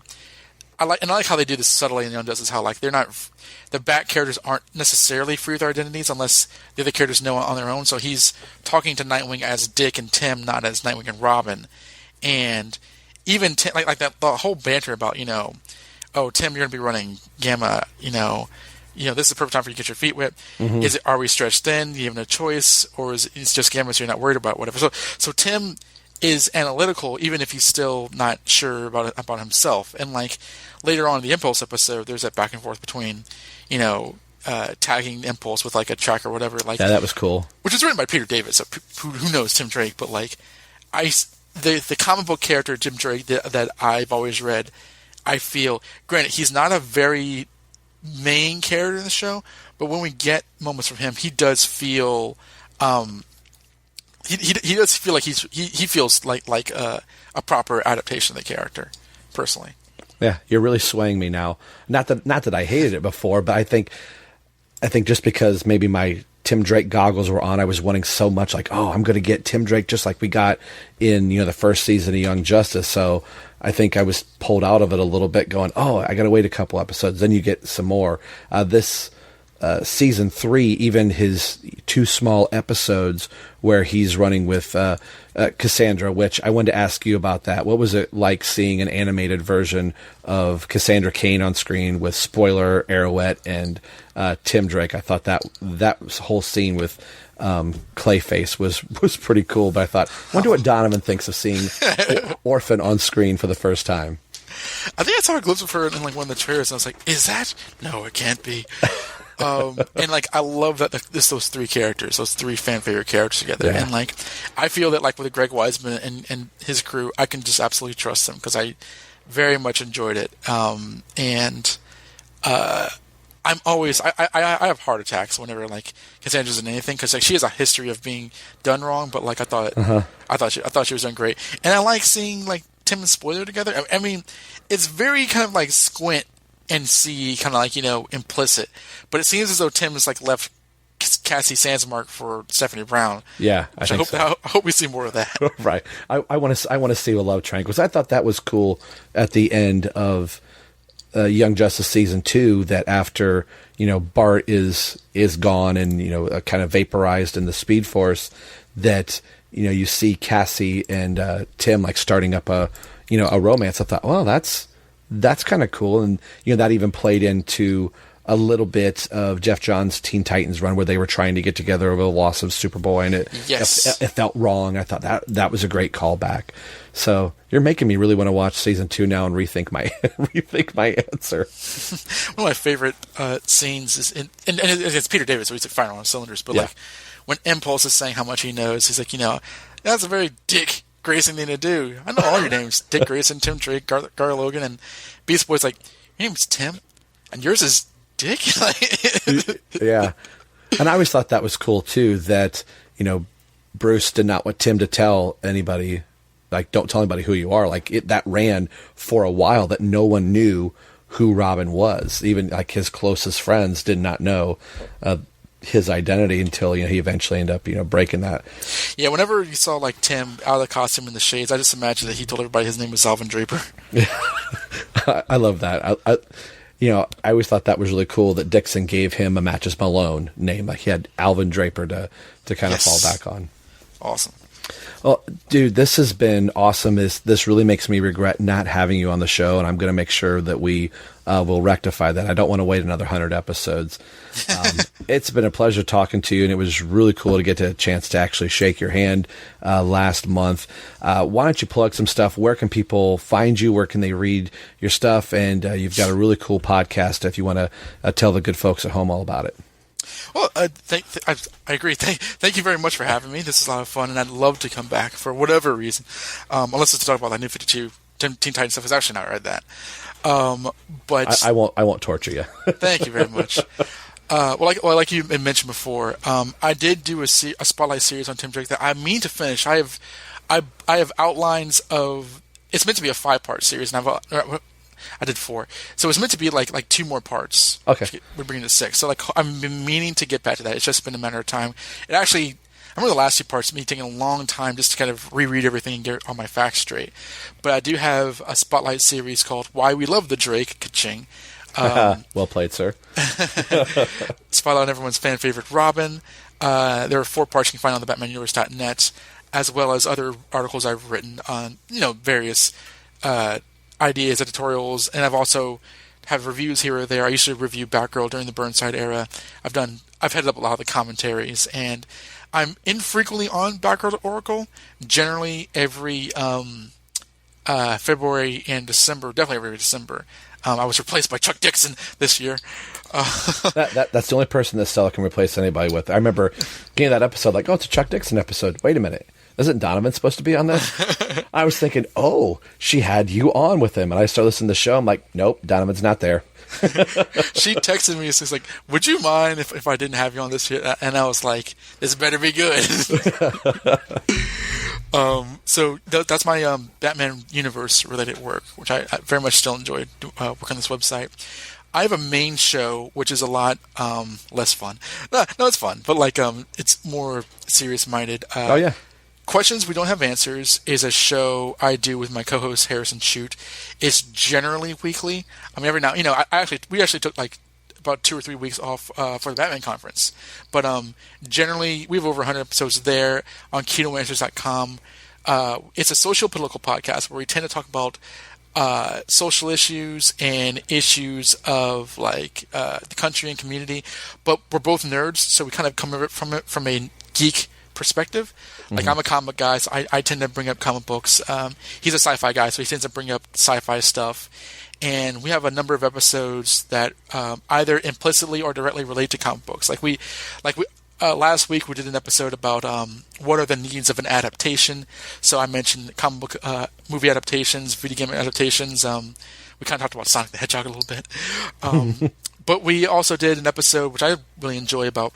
I like how they do this subtly in Young Justice. How like the Bat characters aren't necessarily free with their identities unless the other characters know it on their own. So he's talking to Nightwing as Dick and Tim, not as Nightwing and Robin. And even Tim, like that, the whole banter about oh, Tim, you're gonna be running Gamma, this is the perfect time for you to get your feet wet. Mm-hmm. Are we stretched thin? Do you have no choice, or is it's just Gamma, so you're not worried about whatever? So Tim is analytical, even if he's still not sure about himself. And like later on in the Impulse episode, there's that back and forth between, tagging Impulse with like a track or whatever. Like, yeah, that was cool. Which was written by Peter David, so who knows Tim Drake? But like, the comic book character Tim Drake that I've always read, I feel, granted, he's not a very main character in the show, but when we get moments from him, he does feel he does feel like he feels like a proper adaptation of the character, personally. Yeah, you're really swaying me now. Not that I hated it before, but I think just because maybe my Tim Drake goggles were on, I was wanting so much, like, oh, I'm going to get Tim Drake just like we got in the first season of Young Justice. So I think I was pulled out of it a little bit, going, oh, I got to wait a couple episodes, then you get some more. This season 3, even his 2 small episodes where he's running with Cassandra, which I wanted to ask you about that. What was it like seeing an animated version of Cassandra Cain on screen with Spoiler, Arrowette, and Tim Drake? I thought that whole scene with Clayface was pretty cool, but I thought, I wonder what Donovan thinks of seeing Orphan on screen for the first time. I think I saw a glimpse of her in like one of the trailers, and I was like, is that? No, it can't be. And like, I love that those 3 characters, those 3 fan favorite characters together. Yeah. And like, I feel that like with Greg Weisman and his crew, I can just absolutely trust them because I very much enjoyed it. And I'm always I have heart attacks whenever like Cassandra's in anything, because like she has a history of being done wrong, but like I thought she was doing great, and I like seeing like Tim and Spoiler together. I mean, it's very kind of like squint and see, kind of like implicit, but it seems as though Tim has like left Cassie Sandsmark for Stephanie Brown. Yeah, I hope we see more of that. Right. I want to see a love triangle, because I thought that was cool at the end of Young Justice season 2, that after Bart is gone and kind of vaporized in the Speed Force, that you see Cassie and Tim like starting up a romance. I thought, well, that's kind of cool, and that even played into a little bit of Jeff Johns' Teen Titans run, where they were trying to get together over the loss of Superboy, and it felt wrong. I thought that was a great callback. So you're making me really want to watch season 2 now and rethink my answer. One of my favorite scenes is and it's Peter David, so he's like firing on all cylinders. But like when Impulse is saying how much he knows, he's like, that's a very Dick Grayson thing to do. I know all your names: Dick Grayson, Tim Drake, Gar Logan, and Beast Boy's like, your name's Tim, and yours is Dick. Yeah, and I always thought that was cool too. That Bruce did not want Tim to tell anybody. Like, don't tell anybody who you are. Like, that ran for a while, that no one knew who Robin was. Even like his closest friends did not know. his identity until he eventually ended up breaking that. Yeah, whenever you saw like Tim out of the costume in the shades, I just imagined that he told everybody his name was Alvin Draper. I love that. I always thought that was really cool that Dixon gave him a Matches Malone name. Like he had Alvin Draper to kind of fall back on. Awesome. Well, dude, this has been awesome. This really makes me regret not having you on the show, and I'm going to make sure that we will rectify that. I don't want to wait another 100 episodes. It's been a pleasure talking to you, and it was really cool to get a chance to actually shake your hand last month. Why don't you plug some stuff? Where can people find you? Where can they read your stuff? And you've got a really cool podcast if you want to tell the good folks at home all about it. Well, I agree. Thank you very much for having me. This is a lot of fun, and I'd love to come back for whatever reason. Unless it's to talk about that new 52 Teen Titans stuff, is actually not read that. But I won't torture you. Thank you very much. Like you mentioned before, I did do a spotlight series on Tim Drake that I mean to finish. I have outlines of. It's meant to be a 5-part series, and I did 4, so it's meant to be like 2 more parts. Okay, we're bringing it to 6. So I've been meaning to get back to that. It's just been a matter of time. It actually, I remember the last 2 parts me taking a long time just to kind of reread everything and get all my facts straight. But I do have a spotlight series called "Why We Love the Drake." Ka-ching. Well played, sir. Spotlight on everyone's fan favorite Robin. There are 4 parts you can find on the BatmanUniverse.net, as well as other articles I've written on various ideas, editorials, and I've also have reviews here or there. I used to review Batgirl during the Burnside era. I've headed up a lot of the commentaries, and I'm infrequently on Batgirl Oracle. Generally, every February and December, definitely every December. I was replaced by Chuck Dixon this year. That's the only person this Stella can replace anybody with. I remember getting that episode, like, oh, it's a Chuck Dixon episode. Wait a minute. Isn't Donovan supposed to be on this? I was thinking, oh, she had you on with him. And I started listening to the show. I'm like, nope, Donovan's not there. She texted me. She's like, would you mind if I didn't have you on this year? And I was like, this better be good. So that's my Batman universe related work, which I very much still enjoy working on this website. I have a main show, which is a lot less fun. No, it's fun, but it's more serious minded. Oh yeah. Questions We Don't Have Answers is a show I do with my co-host Harrison Shute. It's generally weekly. I mean, every now, we actually took about 2 or 3 weeks off for the Batman Conference. But generally, we have over 100 episodes there on KinoAnswers.com. It's a social-political podcast where we tend to talk about social issues and issues of the country and community. But we're both nerds, so we kind of come at it from a geek perspective. Mm-hmm. I'm a comic guy, so I tend to bring up comic books. He's a sci-fi guy, so he tends to bring up sci-fi stuff. And we have a number of episodes that either implicitly or directly relate to comic books. Last week we did an episode about what are the needs of an adaptation. So I mentioned comic book movie adaptations, video game adaptations. We kind of talked about Sonic the Hedgehog a little bit. But we also did an episode, which I really enjoy, about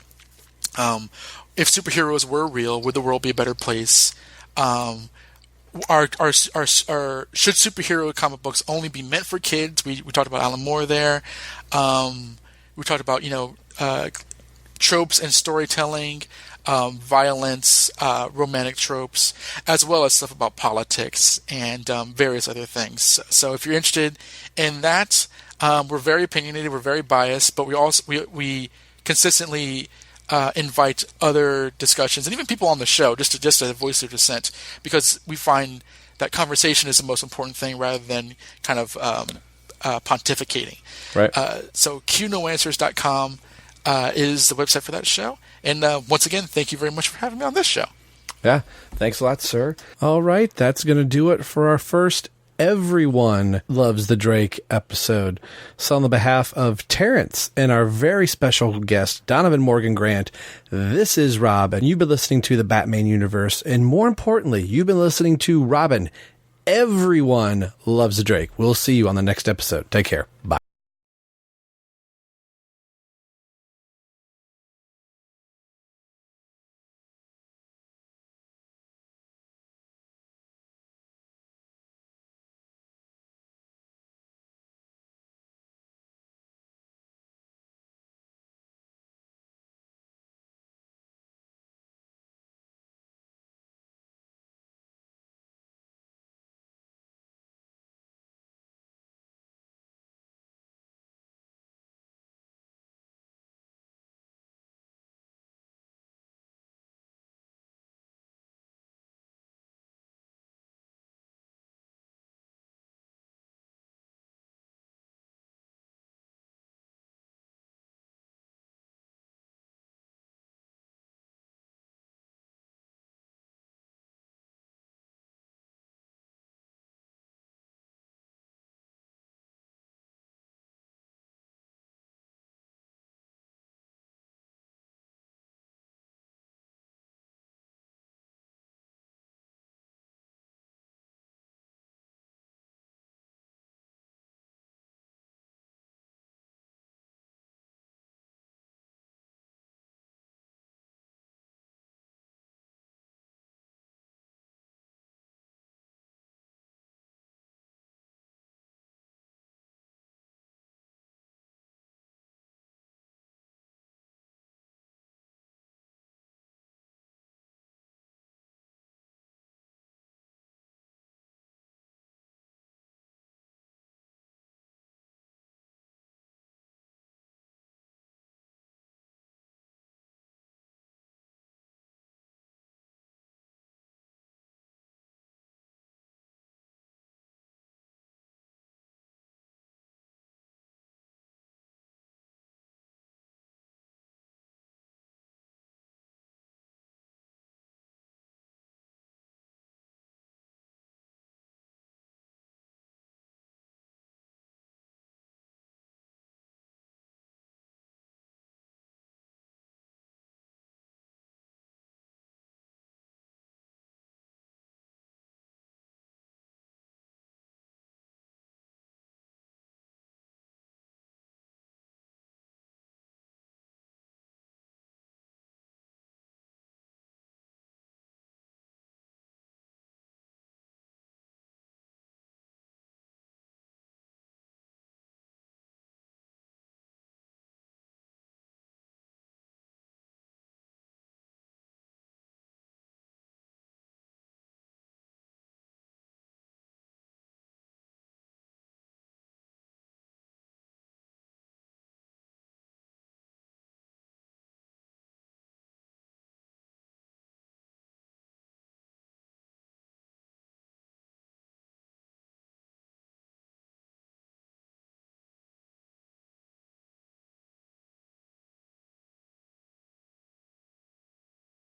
if superheroes were real, would the world be a better place? Should superhero comic books only be meant for kids? We talked about Alan Moore there. We talked about tropes and storytelling, violence, romantic tropes, as well as stuff about politics and various other things. So if you're interested in that, we're very opinionated, we're very biased, but we consistently invite other discussions and even people on the show just to voice their dissent, because we find that conversation is the most important thing rather than kind of pontificating. Right. So QNoAnswers.com is the website for that show. And once again, thank you very much for having me on this show. Yeah, thanks a lot, sir. All right, that's going to do it for our first Everyone Loves the Drake episode. So on the behalf of Terrence and our very special guest, Donovan Morgan Grant, this is Rob, and you've been listening to the Batman Universe, and more importantly, you've been listening to Robin. Everyone Loves the Drake. We'll see you on the next episode. Take care. Bye.